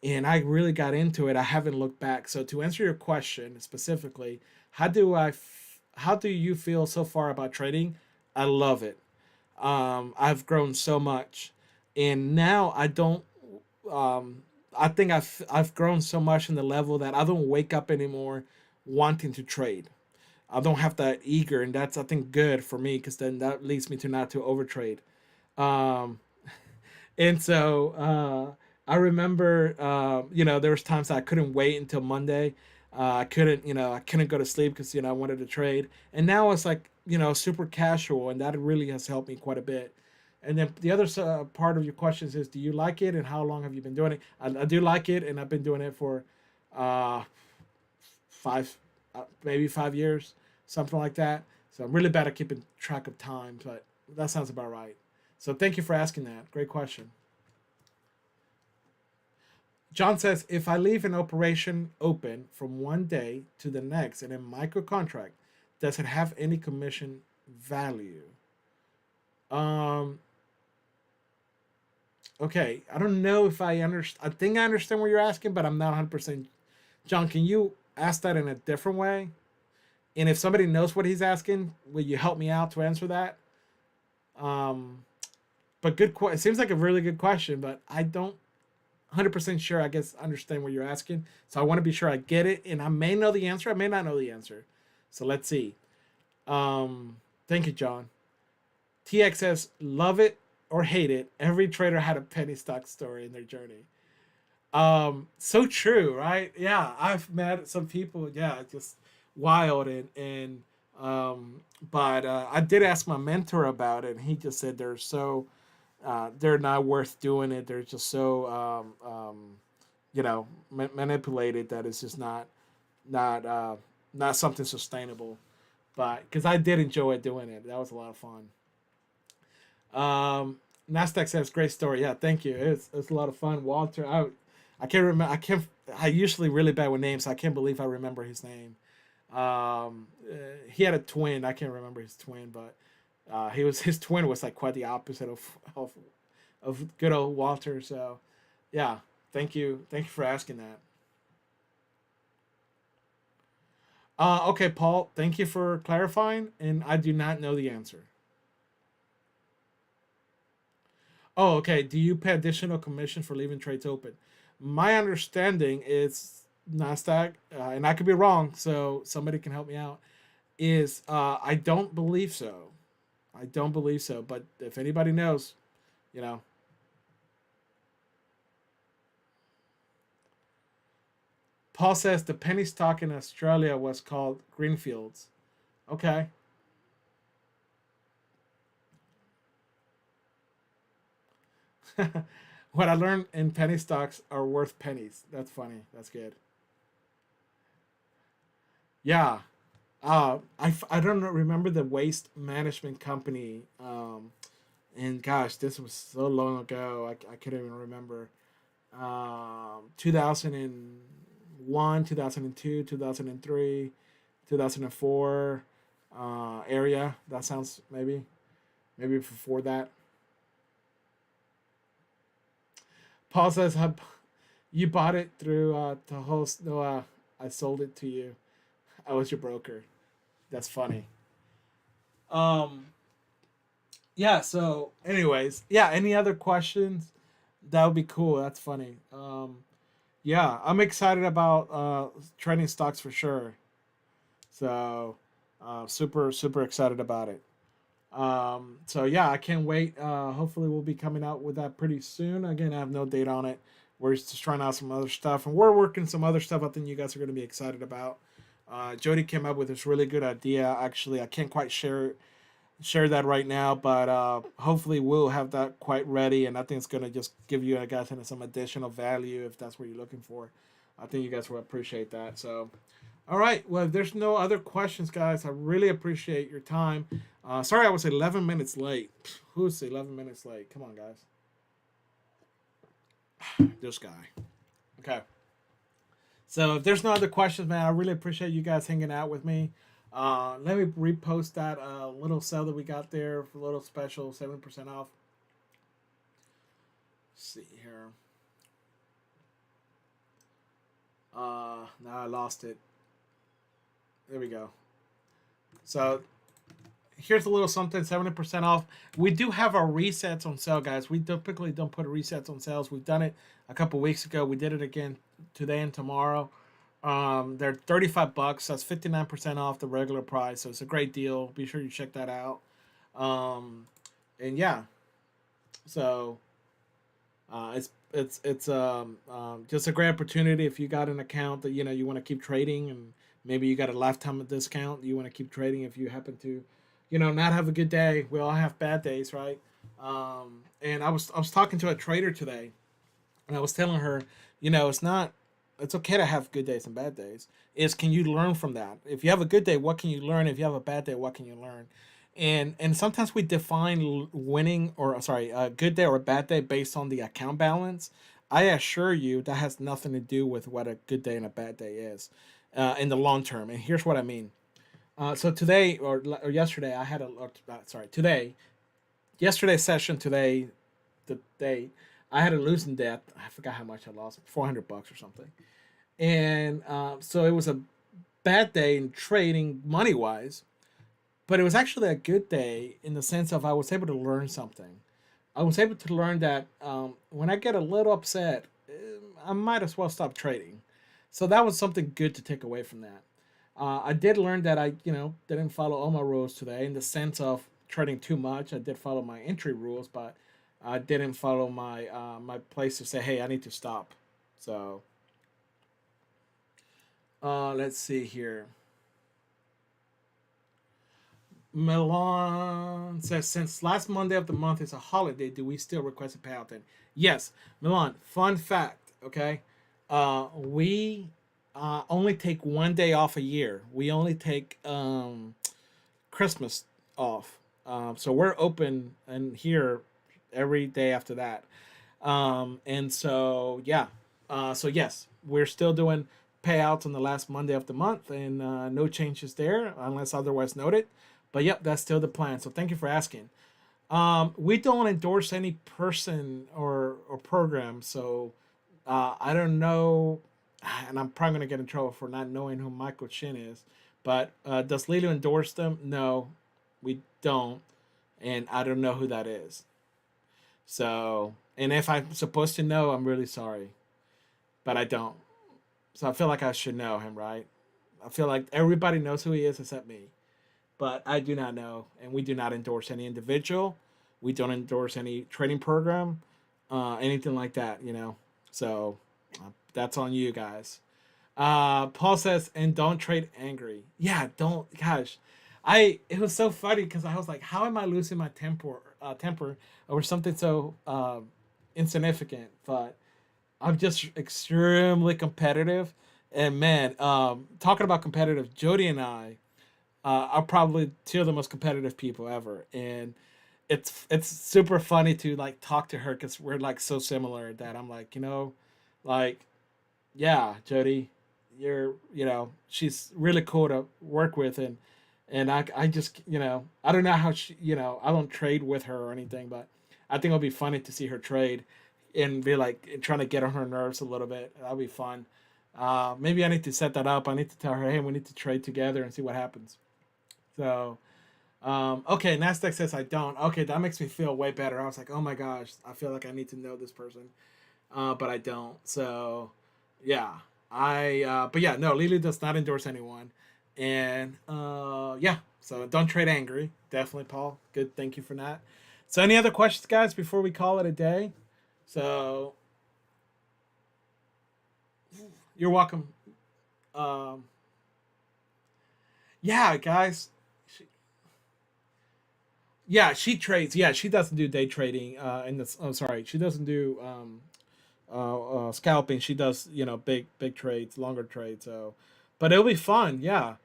and I really got into it, I haven't looked back. So to answer your question specifically, how do you feel so far about trading? I love it. I've grown so much, and now I don't. Um, I think I've grown so much in the level that I don't wake up anymore wanting to trade. I don't have that eager, and that's, I think, good for me, because then that leads me to not to overtrade. Um, and so I remember, there was times I couldn't wait until Monday. I couldn't go to sleep because I wanted to trade. And now it's like super casual, and that really has helped me quite a bit. And then the other part of your questions is, do you like it, and how long have you been doing it? I do like it, and I've been doing it for uh, five, maybe 5 years, something like that. So I'm really bad at keeping track of time, but that sounds about right. So thank you for asking that. Great question. John says, if I leave an operation open from one day to the next in a micro contract, does it have any commission value? Um, okay, I don't know if I understand. I think I understand what you're asking, but I'm not 100%. John, can you ask that in a different way? And if somebody knows what he's asking, will you help me out to answer that? Um, but it seems like a really good question, but I don't 100% sure, I guess, understand what you're asking. So I want to be sure I get it. And I may know the answer. I may not know the answer. So let's see. Thank you, John. TX says, love it or hate it. Every trader had a penny stock story in their journey. So true, right? Yeah, I've met some people. Yeah, just wild but I did ask my mentor about it, and he just said they're not worth doing it. They're just so manipulated that it's just not not something sustainable. But because I did enjoy doing it, that was a lot of fun. Nasdaq says great story. Yeah, thank you. It's a lot of fun. Walter, I can't remember. I usually really bad with names. So I can't believe I remember his name. He had a twin. I can't remember his twin, but his twin was like quite the opposite of good old Walter. So yeah, thank you for asking that. Okay, Paul, thank you for clarifying, and I do not know the answer. Oh, okay. Do you pay additional commission for leaving trades open? My understanding is Nasdaq, and I could be wrong, so somebody can help me out. Is I don't believe so. I don't believe so. But if anybody knows, you know. Paul says the penny stock in Australia was called Greenfields. Okay. What I learned in penny stocks are worth pennies. That's funny. That's good. Yeah. I don't remember the waste management company. And gosh, this was so long ago. I can't even remember. 2001, 2002, 2003, 2004 area. That sounds maybe before that. Paul says, "You bought it through the host. No, I sold it to you. I was your broker." That's funny. Um, yeah. So, anyways, yeah. Any other questions? That would be cool. That's funny. Yeah, I'm excited about trading stocks for sure. So, super excited about it. So yeah, I can't wait. Hopefully, we'll be coming out with that pretty soon. Again, I have no date on it. We're just trying out some other stuff, and we're working some other stuff. I think you guys are going to be excited about. Jody came up with this really good idea. Actually, I can't quite share that right now, but hopefully we'll have that quite ready, and I think it's going to just give you guys some additional value if that's what you're looking for. I think you guys will appreciate that. So, all right. Well, if there's no other questions, guys, I really appreciate your time. Sorry, I was 11 minutes late. Who's 11 minutes late? Come on, guys. This guy. Okay. So if there's no other questions, man, I really appreciate you guys hanging out with me. Let me repost that little sale that we got there for a little special 7% off. Let's see here. Now I lost it. There we go. So here's a little something 70% off. We do have our resets on sale, guys. We typically don't put resets on sales. We've done it a couple weeks ago. We did it again today and tomorrow. They're $35. That's 59% off the regular price. So it's a great deal. Be sure you check that out. And yeah, so it's just a great opportunity if you got an account that you want to keep trading, and maybe you got a lifetime discount. You want to keep trading if you happen to, not have a good day. We all have bad days, right? And I was talking to a trader today, and I was telling her, it's okay to have good days and bad days. Is can you learn from that? If you have a good day, what can you learn? If you have a bad day, what can you learn? And sometimes we define winning, or sorry, a good day or a bad day based on the account balance. I assure you that has nothing to do with what a good day and a bad day is in the long term. And here's what I mean. So today or yesterday, I had today, yesterday's session today, the day, I had a losing debt. I forgot how much I lost, $400 or something. And so it was a bad day in trading money wise, but it was actually a good day in the sense of I was able to learn something. I was able to learn that when I get a little upset, I might as well stop trading. So that was something good to take away from that. I did learn that I, didn't follow all my rules today in the sense of trading too much. I did follow my entry rules, but I didn't follow my place to say, hey, I need to stop. So let's see here. Milan says, since last Monday of the month is a holiday, do we still request a payout then? Yes. Milan, fun fact, okay? We only take one day off a year. We only take Christmas off. So we're open and here every day after that. And so, yeah. So, yes, we're still doing payouts on the last Monday of the month, and no changes there unless otherwise noted. But, yep, that's still the plan. So, thank you for asking. We don't endorse any person or program. So, I don't know. And I'm probably going to get in trouble for not knowing who Michael Chin is. But does Leeloo endorse them? No, we don't. And I don't know who that is. So, and if I'm supposed to know, I'm really sorry. But I don't. So I feel like I should know him, right? I feel like everybody knows who he is except me. But I do not know. And we do not endorse any individual. We don't endorse any trading program, anything like that. So that's on you guys. Paul says, and don't trade angry. Yeah, don't. Gosh, it was so funny because I was like, how am I losing my temper over something so insignificant? But I'm just extremely competitive, and man, talking about competitive, Jody and I are probably two of the most competitive people ever, and it's super funny to like talk to her because we're like so similar that I'm like, like, yeah, Jody, she's really cool to work with, and I just, I don't know how she, I don't trade with her or anything, but I think it'll be funny to see her trade and be like trying to get on her nerves a little bit. That'll be fun. Maybe I need to set that up. I need to tell her, hey, we need to trade together and see what happens. So, okay, Nasdaq says I don't. Okay, that makes me feel way better. I was like, oh my gosh, I feel like I need to know this person, but I don't. So, yeah, but yeah, no, Leeloo does not endorse anyone, and yeah, so don't trade angry. Definitely, Paul. Good, thank you for that. So, any other questions, guys, before we call it a day? So, you're welcome. Um, yeah, guys. Yeah, she trades. Yeah, she doesn't do day trading. In this, oh, sorry, she doesn't do scalping. She does big trades, longer trades. So, but it'll be fun. Yeah.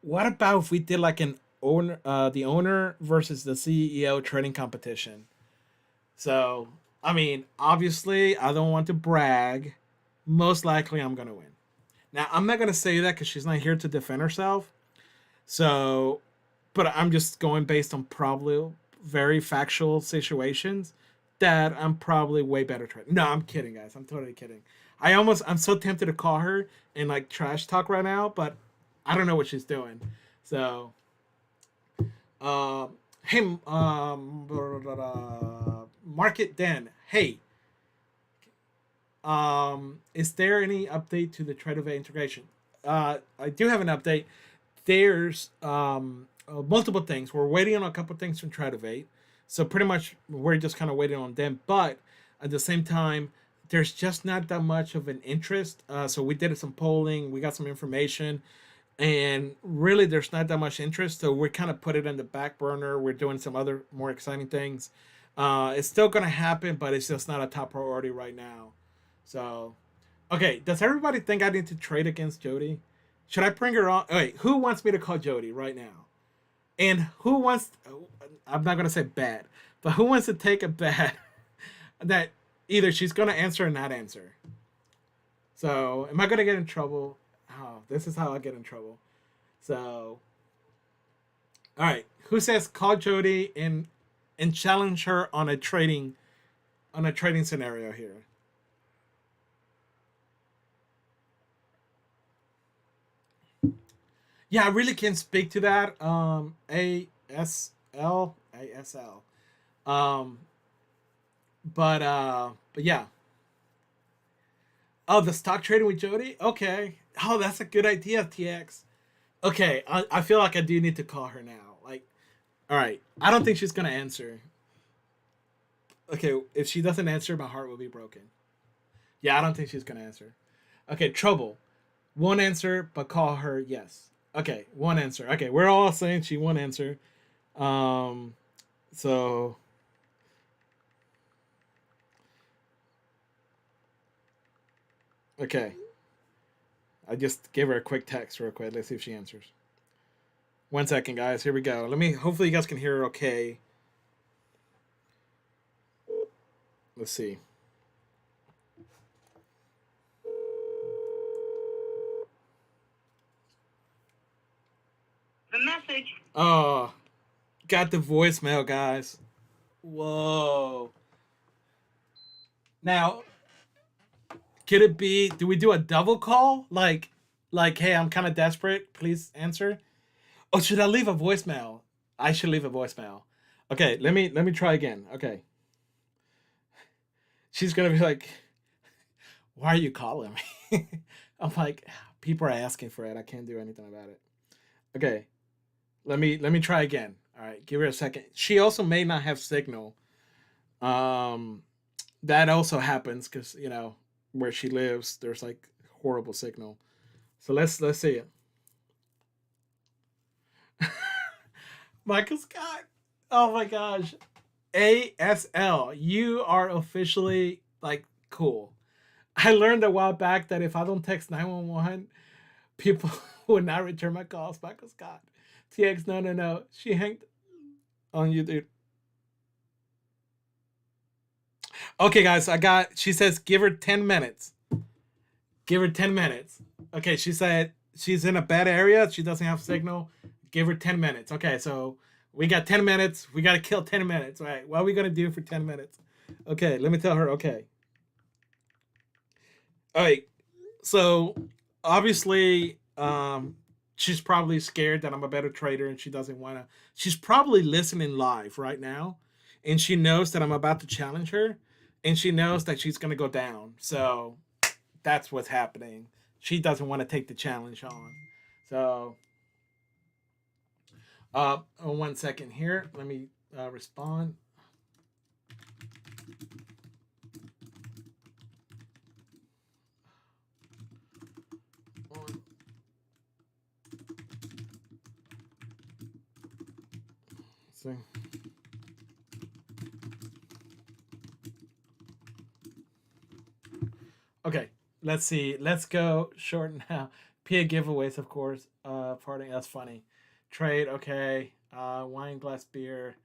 What about if we did like the owner versus the CEO trading competition? So, I mean, obviously, I don't want to brag. Most likely, I'm gonna win. Now, I'm not gonna say that because she's not here to defend herself. So, but I'm just going based on probably very factual situations that I'm probably way better trading. No, I'm kidding, guys. I'm totally kidding. I'm so tempted to call her and like trash talk right now, but I don't know what she's doing. So, uh, hey, Market Den. Hey, is there any update to the Tradeway integration? I do have an update. There's multiple things. We're waiting on a couple things from Tradeway, so pretty much we're just kind of waiting on them. But at the same time, there's just not that much of an interest. So we did some polling, we got some information, and really there's not that much interest. So we kind of put it in the back burner. We're doing some other more exciting things. It's still gonna happen, but it's just not a top priority right now. So, okay, does everybody think I need to trade against Jody? Should I bring her on? Wait, who wants me to call Jody right now? And who wants? I'm not gonna say bet, but who wants to take a bet that either she's gonna answer or not answer. So am I gonna get in trouble? Oh, this is how I get in trouble. So all right, who says call Jody and challenge her on a trading scenario here? Yeah, I really can't speak to that. ASL. Um, but yeah. Oh, the stock trading with Jody. Okay. Oh, that's a good idea, TX. Okay, I feel like I do need to call her now. Like, all right, I don't think she's gonna answer. Okay, if she doesn't answer, my heart will be broken. Yeah, I don't think she's gonna answer. Okay, trouble. One answer, but call her yes. Okay, one answer. Okay, we're all saying she won't answer. Um, so okay, I just gave her a quick text real quick. Let's see if she answers. 1 second, guys. Here we go. Let me. Hopefully, you guys can hear her okay. Let's see. The message. Oh, got the voicemail, guys. Whoa. Now, could it be? Do we do a double call? Hey, I'm kind of desperate. Please answer. Oh, should I leave a voicemail? I should leave a voicemail. Okay, let me try again. Okay, she's gonna be like, "Why are you calling me?" I'm like, people are asking for it. I can't do anything about it. Okay, let me try again. All right, give her a second. She also may not have signal. Um, that also happens because where she lives, there's like horrible signal. So let's see it. Michael Scott. Oh my gosh. ASL. You are officially like cool. I learned a while back that if I don't text 911, people would not return my calls. Michael Scott. TX, no, no, no. She hanged on you, dude. Okay, guys, she says give her 10 minutes. Give her 10 minutes. Okay, she said she's in a bad area. She doesn't have signal. Give her 10 minutes. Okay, so we got 10 minutes. We got to kill 10 minutes. All right, what are we going to do for 10 minutes? Okay, let me tell her. Okay. All right, so obviously, she's probably scared that I'm a better trader and she doesn't want to. She's probably listening live right now and she knows that I'm about to challenge her and she knows that she's going to go down. So that's what's happening. She doesn't want to take the challenge on. So, 1 second here. Let me respond. See. Okay, let's see. Let's go short now. PA giveaways, of course. Parting. That's funny. Trade. Okay. Wine glass beer.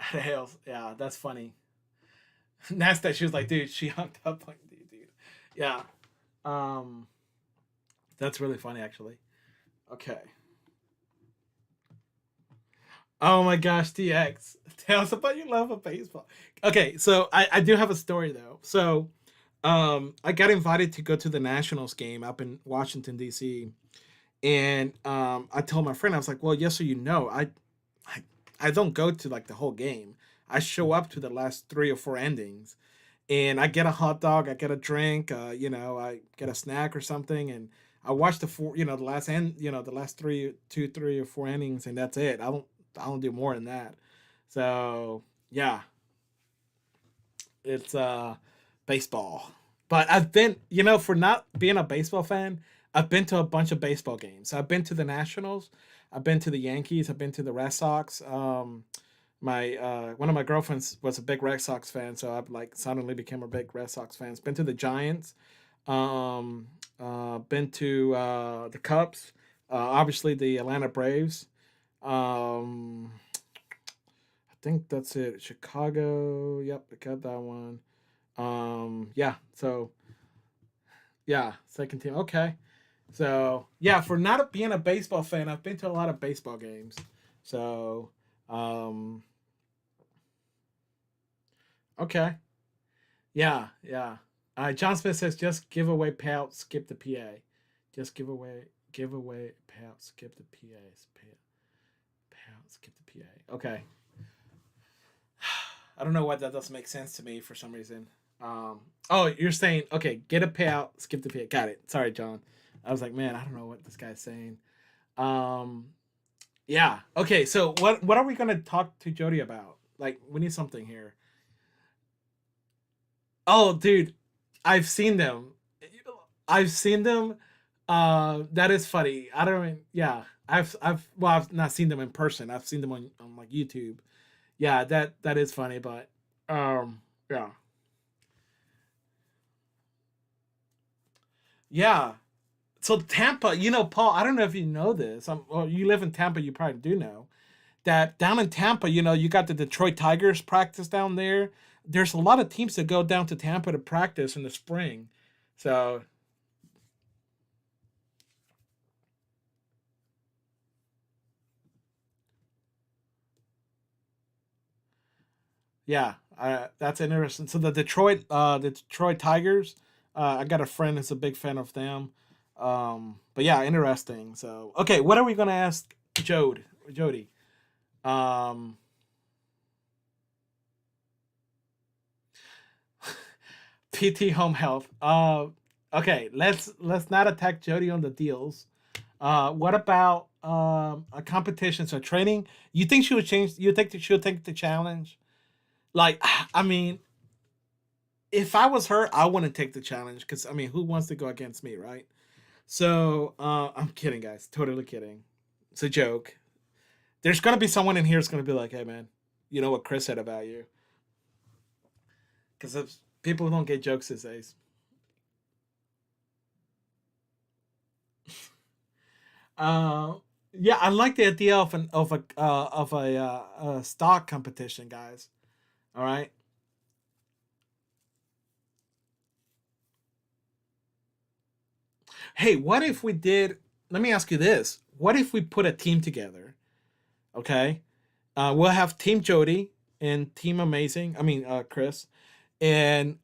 Hales. Yeah, that's funny. Nasta. She was like, dude, she hung up on you, dude. Yeah. Um, that's really funny, actually. Okay. Oh my gosh, TX. Tell us about your love of baseball. Okay, so I do have a story though. So I got invited to go to the Nationals game up in Washington D.C. and I told my friend I was like, well, yes, so I I don't go to like the whole game. I show up to the last 3 or 4 endings, and I get a hot dog, I get a drink, I get a snack or something, and I watch the last end, the last 3 or 4 innings, and that's it. I don't do more than that. So yeah, it's baseball. But I've been, for not being a baseball fan, I've been to a bunch of baseball games. I've been to the Nationals, I've been to the Yankees, I've been to the Red Sox. My one of my girlfriends was a big Red Sox fan, so I've like suddenly became a big Red Sox fan. Been to the Giants, um, been to the Cubs, obviously the Atlanta Braves. I think that's it. Chicago. Yep, I got that one. Yeah. So yeah, second team. Okay. So yeah, for not being a baseball fan, I've been to a lot of baseball games. So um, okay. Yeah, yeah. John Smith says just give away payout, skip the PA. Just give away payout, skip the PAs. Payout, skip the PA. Okay. I don't know why that doesn't make sense to me for some reason. Oh, you're saying okay, get a payout, skip the PA. Got it. Sorry, John. I was like, man, I don't know what this guy's saying. Um, yeah. Okay. So what are we gonna talk to Jody about? Like, we need something here. Oh, dude, I've seen them. I've seen them. That is funny. I don't. Yeah, I've not seen them in person. I've seen them on like YouTube. Yeah, that is funny, but yeah, yeah. So Tampa, Paul. I don't know if you know this. Well, you live in Tampa. You probably do know that down in Tampa. You got the Detroit Tigers practice down there. There's a lot of teams that go down to Tampa to practice in the spring. So yeah, that's interesting. So the Detroit Tigers, I got a friend that's a big fan of them. But yeah, interesting. So okay, what are we gonna ask Jody? Um, PT Home Health. Okay, let's not attack Jody on the deals. What about a competition? So training. You think she would change? You think that she'll take the challenge? Like, I mean, if I was her, I wouldn't take the challenge because I mean, who wants to go against me, right? So I'm kidding, guys. Totally kidding. It's a joke. There's gonna be someone in here that's gonna be like, "Hey, man, you know what Chris said about you?" Because people don't get jokes these days. Uh, yeah, I like the idea of a stock competition, guys. All right. Hey, what if we did? Let me ask you this: what if we put a team together? Okay, we'll have Team Jody and Team Amazing. I mean, Chris and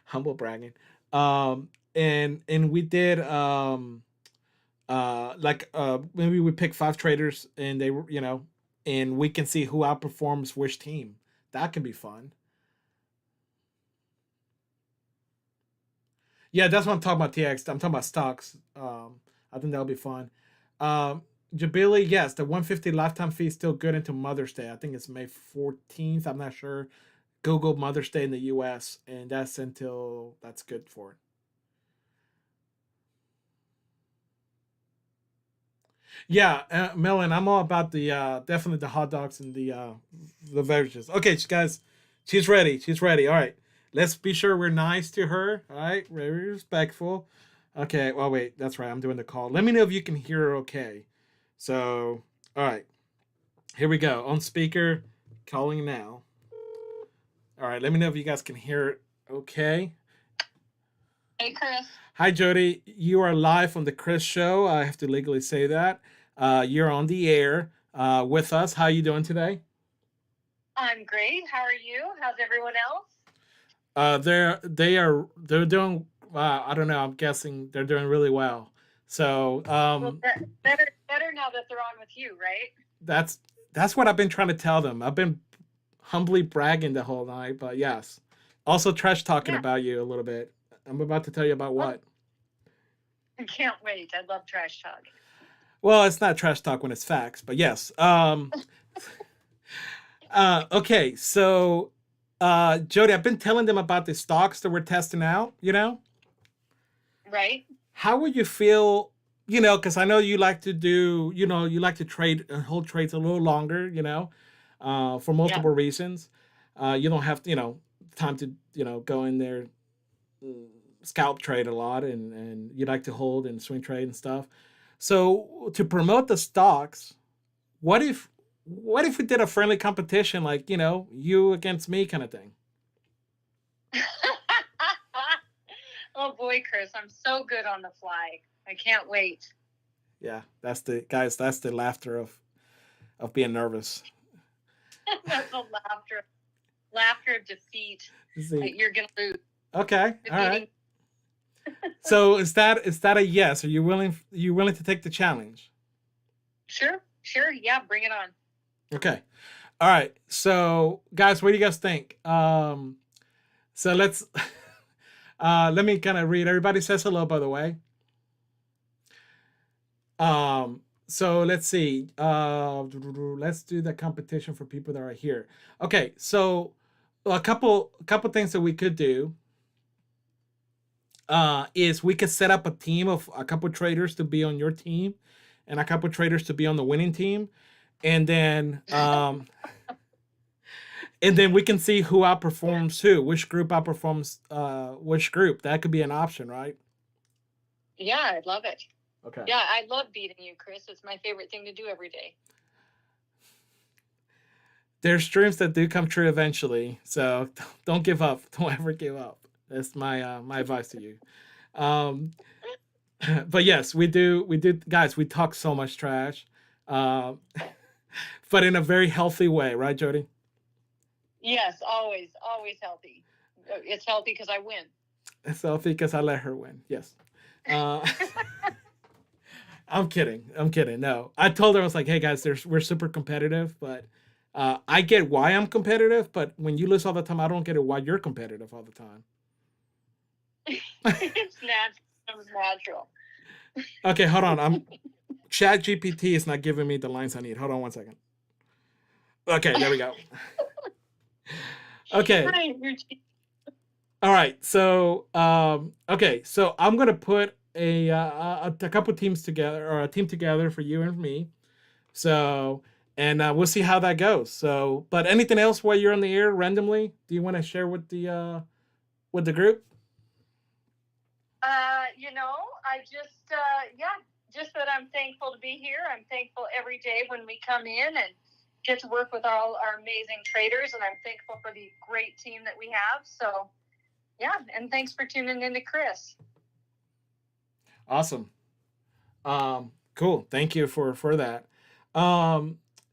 humble bragging. And we did like maybe we pick five traders and they were and we can see who outperforms which team. That can be fun. Yeah, that's what I'm talking about. TX. I'm talking about stocks. I think that'll be fun. Um, Jabili, yes, the 150 lifetime fee is still good into Mother's Day. I think it's May 14th. I'm not sure. Google Mother's Day in the U.S. and that's good for it. Yeah, Melon, I'm all about the definitely the hot dogs and the beverages. Okay, guys, she's ready. She's ready. All right, let's be sure we're nice to her. All right, very respectful. Okay. Well, wait. That's right. I'm doing the call. Let me know if you can hear her. Okay. So, all right, here we go on speaker, calling now. All right. Let me know if you guys can hear it. Okay. Hey, Chris. Hi, Jody. You are live on the Chris Show. I have to legally say that. You're on the air with us. How are you doing today? I'm great. How are you? How's everyone else? They're doing. I don't know. I'm guessing they're doing really well. So well, better now that they're on with you, right? That's that's what I've been trying to tell them. I've been humbly bragging the whole night, but yes. Also trash talking about you a little bit. I'm about to tell you about what. I can't wait. I love trash talk. Well, it's not trash talk when it's facts, but yes. Okay, so Jody, I've been telling them about the stocks that we're testing out, Right. How would you feel, because I know you like to do, you like to trade, hold trades a little longer, for multiple reasons. You don't have, time to, go in there, mm, scalp trade a lot and you like to hold and swing trade and stuff. So to promote the stocks, what if what if we did a friendly competition, like you against me kind of thing? Oh boy, Chris, I'm so good on the fly. I can't wait. Yeah, that's the guys. That's the laughter of being nervous. That's the laughter of defeat. See, You're gonna lose. okay, all right. Defeating. So is that a yes? Are you willing to take the challenge? Sure. Yeah, bring it on. Okay. All right. So guys, what do you guys think? So let's let me kind of read. Everybody says hello, by the way. So let's see. Let's do the competition for people that are here. Okay. So a couple things that we could do is we could set up a team of a couple traders to be on your team and a couple traders to be on the winning team, and then we can see who outperforms who, which group outperforms which group. That could be an option, right? Yeah, I love it. Okay. Yeah, I love beating you, Chris. It's my favorite thing to do every day. There's dreams that do come true eventually, so don't give up. Don't ever give up. That's my advice to you. Um, but yes, we do, guys. We talk so much trash, uh, but in a very healthy way, right, Jody? Yes, always healthy. It's healthy because I win. It's healthy because I let her win. Yes. Uh, I'm kidding. I'm kidding. No, I told her, I was like, "Hey guys, we're super competitive, but I get why I'm competitive. But when you lose all the time, I don't get it why you're competitive all the time." It's natural. Okay, hold on. Chat GPT is not giving me the lines I need. Hold on one second. Okay, there we go. Okay. All right. So okay. So I'm gonna put a couple teams together, or a team together for you and for me. So and we'll see how that goes. So, but anything else while you're on the air randomly? Do you want to share with the group? I just that I'm thankful to be here. I'm thankful every day when we come in and get to work with all our amazing traders, and I'm thankful for the great team that we have. So, yeah, and thanks for tuning in to Chris. Awesome. Cool. Thank you for that.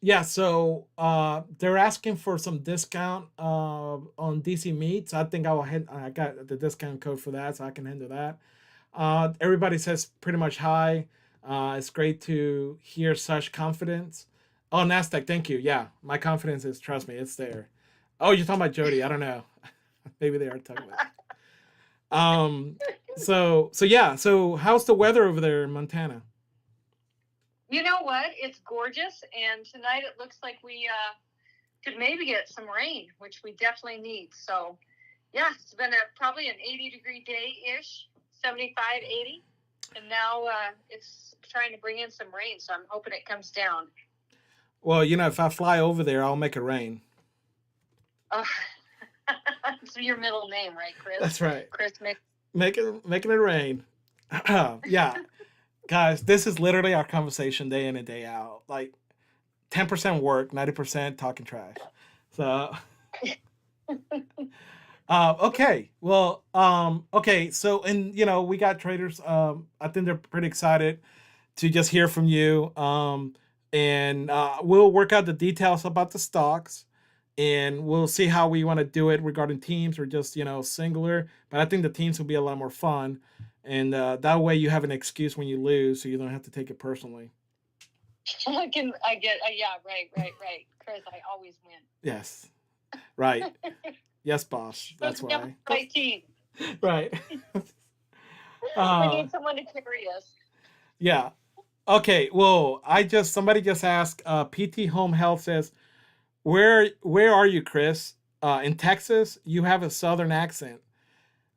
Yeah. So they're asking for some discount on DC meats. I think I got the discount code for that, so I can handle that. Everybody says pretty much hi. It's great to hear such confidence. Oh, Nasdaq, thank you. Yeah, my confidence is, trust me, it's there. Oh, you're talking about Jody. I don't know. Maybe they are talking about. So yeah. So how's the weather over there in Montana? You know what? It's gorgeous, and tonight it looks like we could maybe get some rain, which we definitely need. So, yeah, it's been probably an 80-degree day-ish, 75, 80. And now it's trying to bring in some rain, so I'm hoping it comes down. Well, if I fly over there, I'll make it rain. Oh, it's your middle name, right, Chris? That's right. Chris making it rain. Yeah, guys, this is literally our conversation day in and day out. Like 10% work, 90% talking trash. So, okay. Well, okay. So, and we got traders. I think they're pretty excited to just hear from you. And we'll work out the details about the stocks, and we'll see how we want to do it regarding teams or just singular. But I think the teams will be a lot more fun, and that way you have an excuse when you lose, so you don't have to take it personally. Yeah, right. Chris, I always win. Yes, right. Yes, boss. That's why. Right team. Right. We need someone to carry us. Yeah. Okay. Well, somebody just asked. PT Home Health says, "Where are you, Chris? In Texas? You have a southern accent."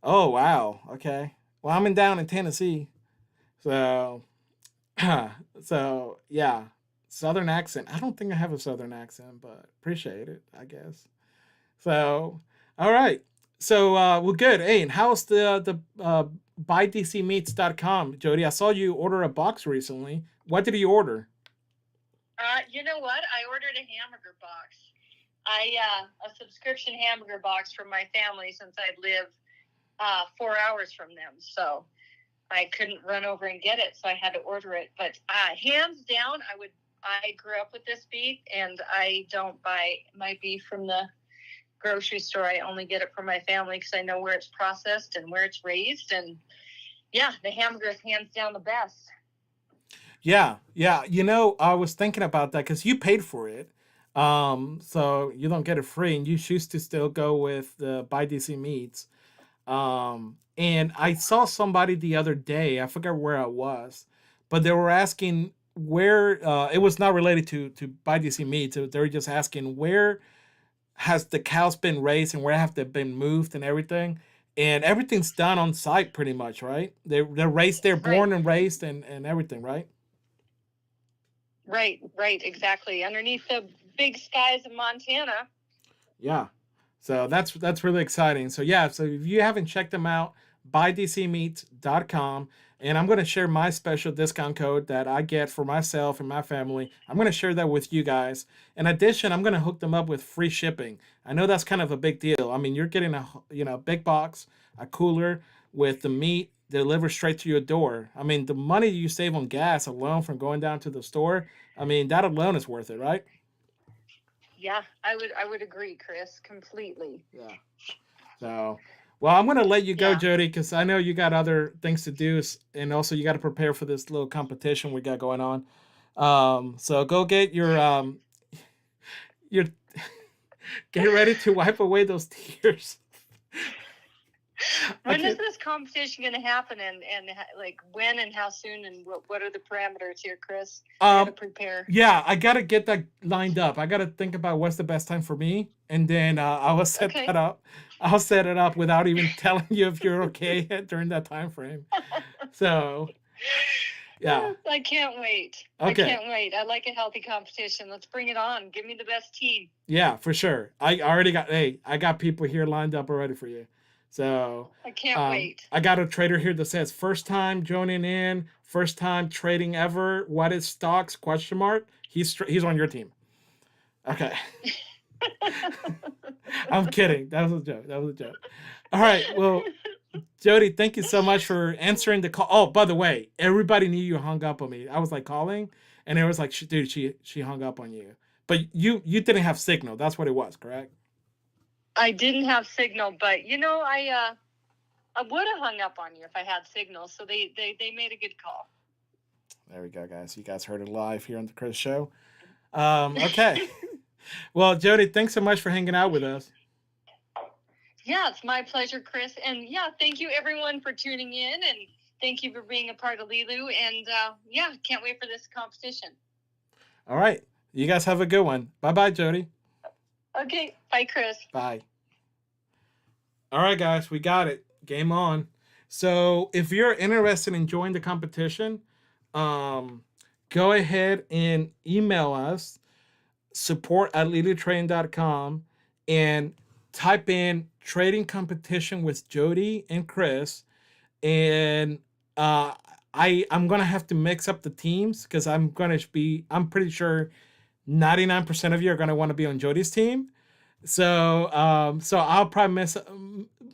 Oh wow. Okay. Well, I'm down in Tennessee, so so yeah, southern accent. I don't think I have a southern accent, but appreciate it, I guess. So, all right. So, well, good. Hey, and how's the buydcmeats.com, Jody? I saw you order a box recently. What did you order? You know what? I ordered a hamburger box. A subscription hamburger box for my family since I live 4 hours from them. So I couldn't run over and get it, so I had to order it. But hands down, I grew up with this beef, and I don't buy my beef from the grocery store. I only get it from my family because I know where it's processed and where it's raised. And yeah, the hamburger is hands down the best. Yeah, yeah. I was thinking about that because you paid for it, so you don't get it free, and you choose to still go with the Buy DC Meats. And I saw somebody the other day. I forget where I was, but they were asking where. It was not related to Buy DC Meats. They were just asking where has the cows been raised and where have they been moved and everything. And everything's done on site pretty much, right? They're raised, they're born and raised and everything, right? Right, exactly. Underneath the big skies of Montana. Yeah. So that's really exciting. So yeah, so if you haven't checked them out, buydcmeats.com. And I'm going to share my special discount code that I get for myself and my family. I'm going to share that with you guys. In addition, I'm going to hook them up with free shipping. I know that's kind of a big deal. I mean, you're getting a big box, a cooler with the meat delivered straight to your door. I mean, the money you save on gas alone from going down to the store, I mean, that alone is worth it, right? Yeah, I would agree, Chris, completely. Yeah. So, well, I'm gonna let you go, Jody, because I know you got other things to do, and also you got to prepare for this little competition we got going on. So go get your get ready to wipe away those tears. When is this competition going to happen, and like when and how soon, and what are the parameters here, Chris? I gotta prepare. Yeah, I gotta get that lined up. I gotta think about what's the best time for me, and then I will set that up. I'll set it up without even telling you if you're okay during that time frame. So, yeah. I can't wait. Okay. I can't wait. I like a healthy competition. Let's bring it on. Give me the best team. Yeah, for sure. I got people here lined up already for you. So I can't wait. I got a trader here that says first time joining in, first time trading ever. What is stocks? Question mark. He's on your team. Okay. I'm kidding. That was a joke. All right. Well, Jody, thank you so much for answering the call. Oh, by the way, everybody knew you hung up on me. I was like calling, and it was like, dude, she hung up on you. But you didn't have signal. That's what it was, correct? I didn't have signal, but I would have hung up on you if I had signal. So they made a good call. There we go, guys. You guys heard it live here on the Chris Show. Okay. Well, Jody, thanks so much for hanging out with us. Yeah, it's my pleasure, Chris. And yeah, thank you everyone for tuning in, and thank you for being a part of Leeloo. And yeah, can't wait for this competition. All right. You guys have a good one. Bye-bye, Jody. Okay. Bye, Chris. Bye. All right, guys, we got it. Game on. So if you're interested in joining the competition, go ahead and email us, support@leelootraining.com, and type in trading competition with Jody and Chris. And I'm going to have to mix up the teams because I'm pretty sure 99% of you are going to want to be on Jody's team. So I'll probably miss.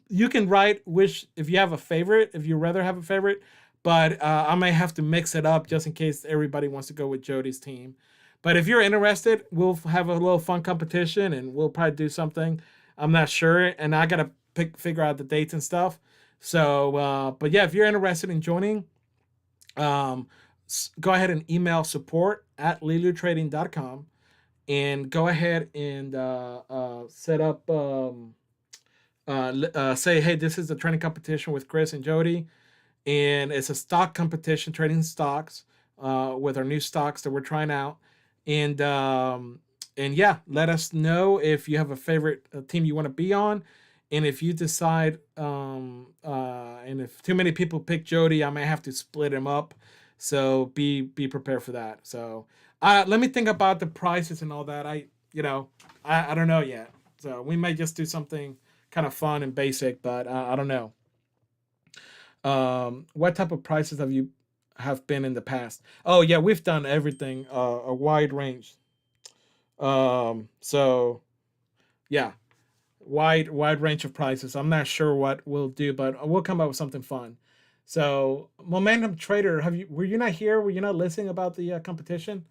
You can write if you have a favorite, if you rather have a favorite, but I may have to mix it up just in case everybody wants to go with Jody's team. But if you're interested, we'll have a little fun competition and we'll probably do something. I'm not sure, and I gotta figure out the dates and stuff. So, but yeah, if you're interested in joining, go ahead and email support@leelooTrading.com and go ahead and set up, say, hey, this is a trading competition with Chris and Jody, and it's a stock competition, trading stocks with our new stocks that we're trying out. And yeah, let us know if you have a favorite team you want to be on. And if you decide, and if too many people pick Jody, I may have to split him up. So be prepared for that. So let me think about the prices and all that. I don't know yet. So we may just do something kind of fun and basic, but I don't know. What type of prices have you have been in the past. Oh yeah, we've done everything, a wide range. So yeah, wide range of prices. I'm not sure what we'll do, but we'll come up with something fun. So momentum trader, were you not here? Were you not listening about the competition?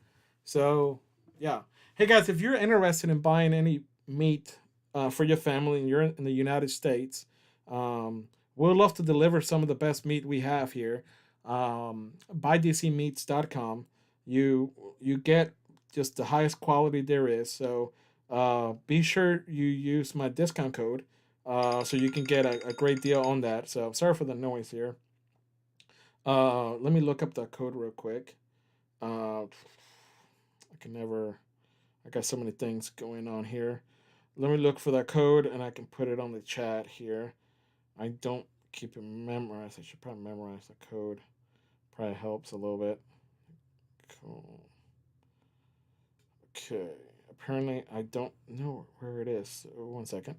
So yeah, hey guys, if you're interested in buying any meat for your family and you're in the United States, we'd love to deliver some of the best meat we have here. Buydcmeats.com. You get just the highest quality there is. So be sure you use my discount code so you can get a great deal on that. So sorry for the noise here. Let me look up that code real quick. I can never. I got so many things going on here. Let me look for that code and I can put it on the chat here. I don't keep it memorized. I should probably memorize the code. Probably helps a little bit. Cool. Okay. Apparently, I don't know where it is. So 1 second.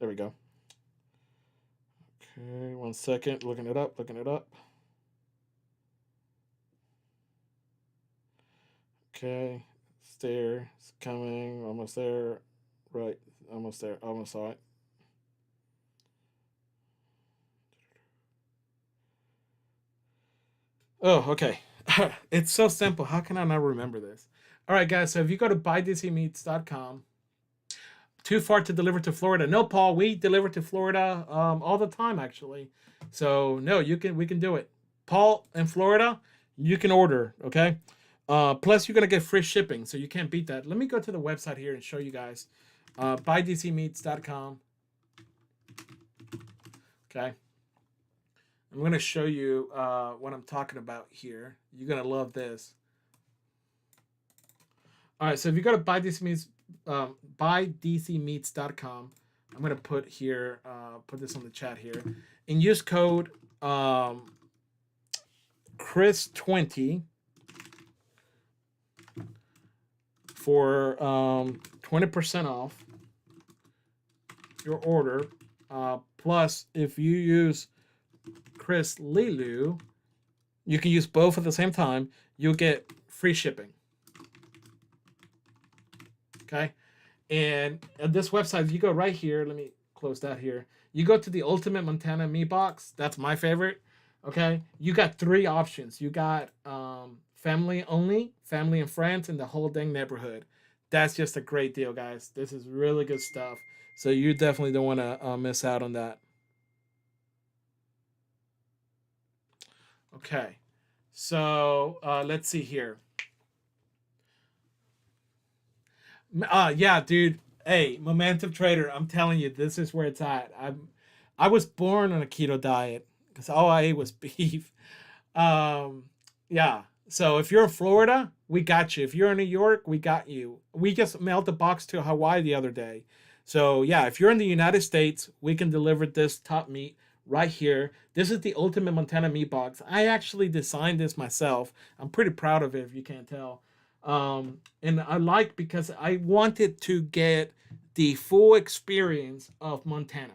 There we go. Okay, 1 second. Looking it up. Looking it up. Okay, it's there. It's coming. Almost there. Right. Almost there. Almost saw it. Oh, okay. It's so simple. How can I not remember this? All right, guys. So if you go to buydcmeats.com, too far to deliver to Florida. No, Paul, we deliver to Florida all the time, actually. So no, we can do it. Paul in Florida, you can order. Okay. Plus, you're gonna get free shipping, so you can't beat that. Let me go to the website here and show you guys. Buydcmeats.com. Okay. I'm gonna show you what I'm talking about here. You're gonna love this. All right, so if you go to buydcmeats.com, I'm gonna put here, put this on the chat here, and use code Chris20 for 20% off your order. Plus, if you use Chris Leeloo, you can use both at the same time. You'll get free shipping. Okay, and at this website, if you go right here, let me close that here. You go to the Ultimate Montana Meat Box. That's my favorite. Okay, you got 3 options. You got family only, family and friends, and the whole dang neighborhood. That's just a great deal, guys. This is really good stuff. So you definitely don't want to miss out on that. Okay, so let's see here. Yeah, dude. Hey, momentum trader. I'm telling you, this is where it's at. I was born on a keto diet because all I ate was beef. Um, yeah. So if you're in Florida, we got you. If you're in New York, we got you. We just mailed the box to Hawaii the other day. So yeah, if you're in the United States, we can deliver this top meat right here. This is the Ultimate Montana Meat Box. I actually designed this myself. I'm pretty proud of it if you can't tell. And I like because I wanted to get the full experience of Montana.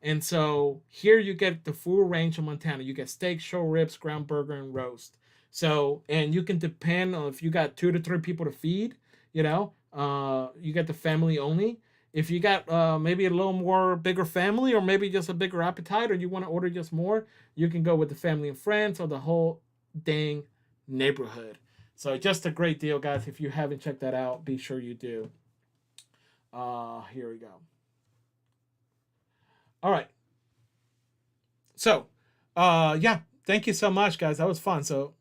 And so here you get the full range of Montana. You get steak, short ribs, ground burger, and roast. So, and you can depend on if you got 2 to 3 people to feed, you get the family only. If you got maybe a little more bigger family or maybe just a bigger appetite or you want to order just more, you can go with the family and friends or the whole dang neighborhood. So just a great deal, guys. If you haven't checked that out, be sure you do. Here we go. All right. So, yeah, thank you so much, guys. That was fun. So,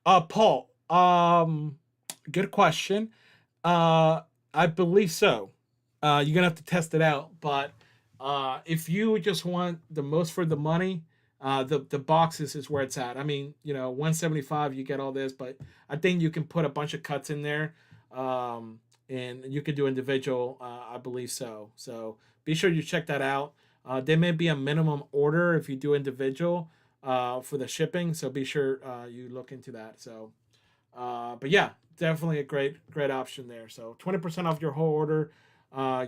Paul, good question. I believe so. You're gonna have to test it out, but if you just want the most for the money, the boxes is where it's at. I mean, 175 you get all this, but I think you can put a bunch of cuts in there, and you can do individual. I believe so. So be sure you check that out. There may be a minimum order if you do individual for the shipping, so be sure you look into that. So, but yeah, definitely a great option there. So 20% off your whole order.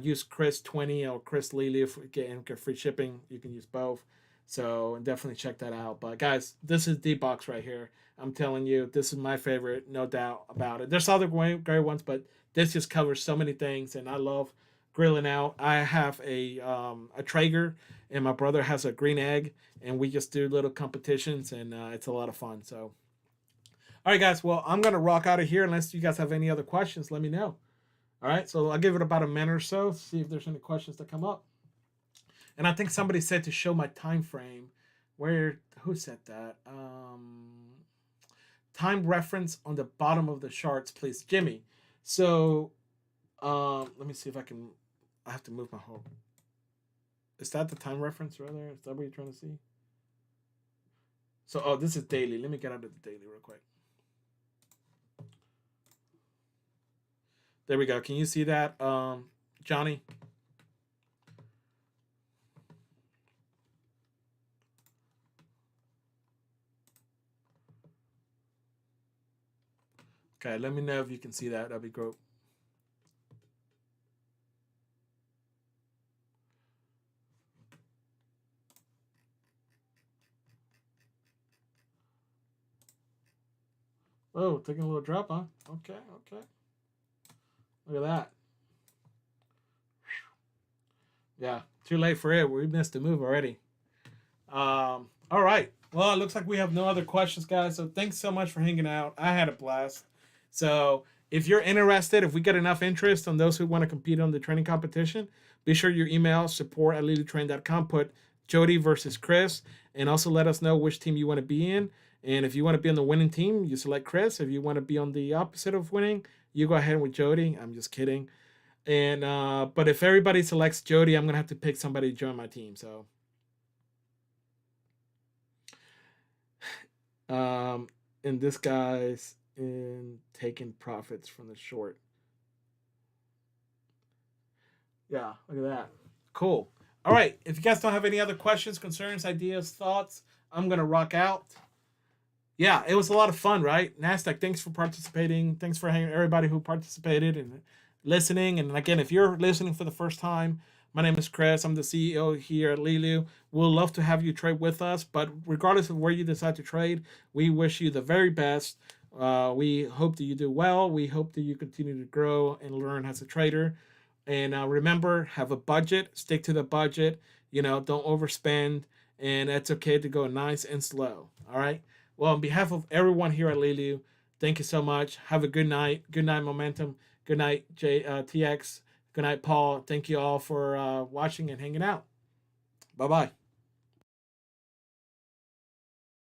Use Chris20 or Chris Lely if get free shipping. You can use both. So definitely check that out. But guys, this is D-Box right here. I'm telling you, this is my favorite, no doubt about it. There's other great ones, but this just covers so many things, and I love grilling out. I have a Traeger, and my brother has a green egg, and we just do little competitions, and it's a lot of fun. So, all right, guys. Well, I'm gonna rock out of here. Unless you guys have any other questions, let me know. All right. So I'll give it about a minute or so, see if there's any questions that come up. And I think somebody said to show my time frame. Who said that? Time reference on the bottom of the charts, please, Jimmy. So let me see if I can. I have to move my whole. Is that the time reference right there? Is that what you're trying to see? So, this is daily. Let me get out of the daily real quick. There we go. Can you see that, Johnny? Okay, let me know if you can see that. That'd be great. Oh, taking a little drop, huh? Okay, okay. Look at that. Yeah, too late for it. We missed the move already. All right. Well, it looks like we have no other questions, guys. So thanks so much for hanging out. I had a blast. So if you're interested, if we get enough interest on those who want to compete on the training competition, be sure you email support@leelootrain.com. Put Jody versus Chris, and also let us know which team you want to be in. And if you want to be on the winning team, you select Chris. If you want to be on the opposite of winning, you go ahead with Jody. I'm just kidding. And but if everybody selects Jody, I'm gonna have to pick somebody to join my team. So and this guy's in taking profits from the short. Yeah, look at that. Cool. All right. If you guys don't have any other questions, concerns, ideas, thoughts, I'm gonna rock out. Yeah, it was a lot of fun, right? Nasdaq, thanks for participating. Thanks for hanging everybody who participated and listening. And again, if you're listening for the first time, my name is Chris. I'm the CEO here at Leeloo. We'll love to have you trade with us, but regardless of where you decide to trade, we wish you the very best. We hope that you do well. We hope that you continue to grow and learn as a trader. And remember, have a budget. Stick to the budget. Don't overspend. And it's okay to go nice and slow. All right. Well, on behalf of everyone here at Leeloo, thank you so much. Have a good night. Good night, Momentum. Good night, TX. Good night, Paul. Thank you all for watching and hanging out. Bye-bye.